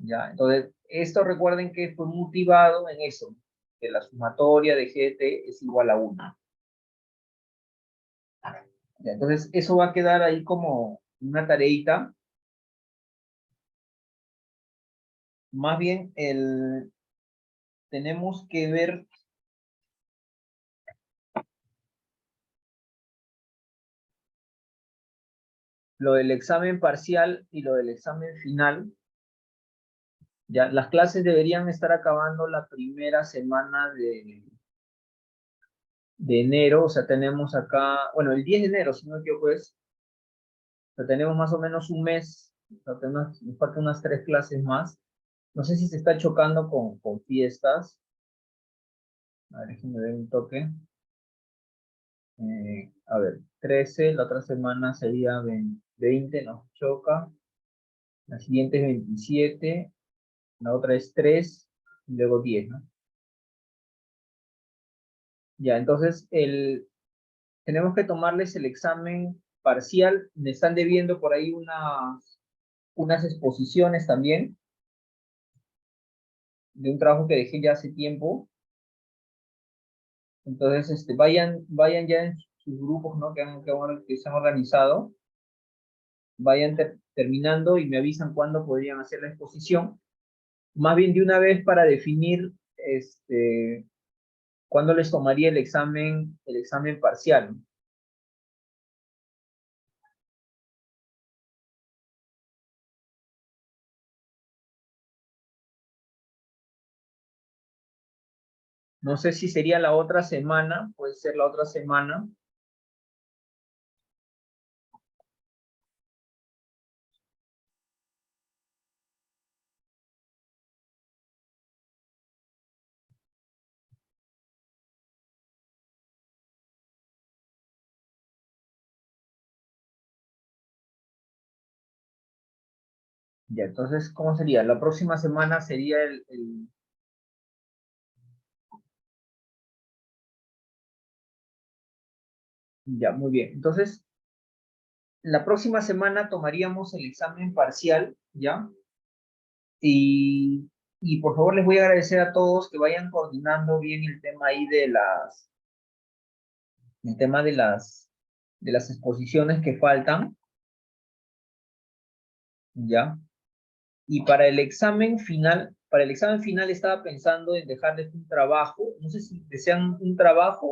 Ya, entonces, esto recuerden que fue motivado en eso, que la sumatoria de GT es igual a 1. Ya, entonces, eso va a quedar ahí como una tareita. Más bien, tenemos que ver lo del examen parcial y lo del examen final. Ya, las clases deberían estar acabando la primera semana de enero, o sea, tenemos acá, bueno, el 10 de enero, si no me equivoco es, o sea, tenemos más o menos un mes, o sea, nos faltan unas 3 clases más. No sé si se está chocando con fiestas. A ver, déjenme ver un toque. A ver, 13, la otra semana sería 20, nos choca. La siguiente es 27, la otra es 3, y luego 10, ¿no? Ya, entonces tenemos que tomarles el examen parcial. Me están debiendo por ahí unas exposiciones también de un trabajo que dejé ya hace tiempo. Entonces, vayan ya en sus grupos, ¿no? Que se han organizado, vayan terminando y me avisan cuándo podrían hacer la exposición. Más bien de una vez para definir, cuándo les tomaría el examen parcial, ¿no? No sé si sería la otra semana, puede ser la otra semana. Ya, entonces, ¿cómo sería? La próxima semana sería Ya, muy bien. Entonces, la próxima semana tomaríamos el examen parcial, ¿ya? Y, y por favor les voy a agradecer a todos que vayan coordinando bien el tema ahí el tema de las exposiciones que faltan, ¿ya? Y para el examen final estaba pensando en dejarles un trabajo, no sé si desean un trabajo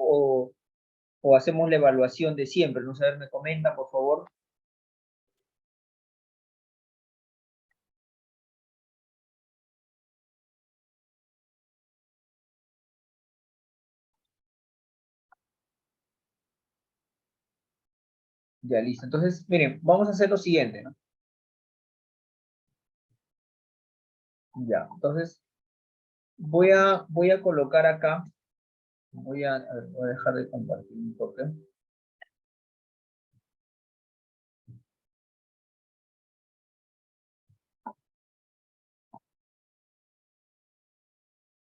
o hacemos la evaluación de siempre, no sé, a ver, me comenta, por favor. Ya, listo. Entonces, miren, vamos a hacer lo siguiente, ¿no? Ya, entonces voy a colocar acá, a ver, voy a dejar de compartir un toque.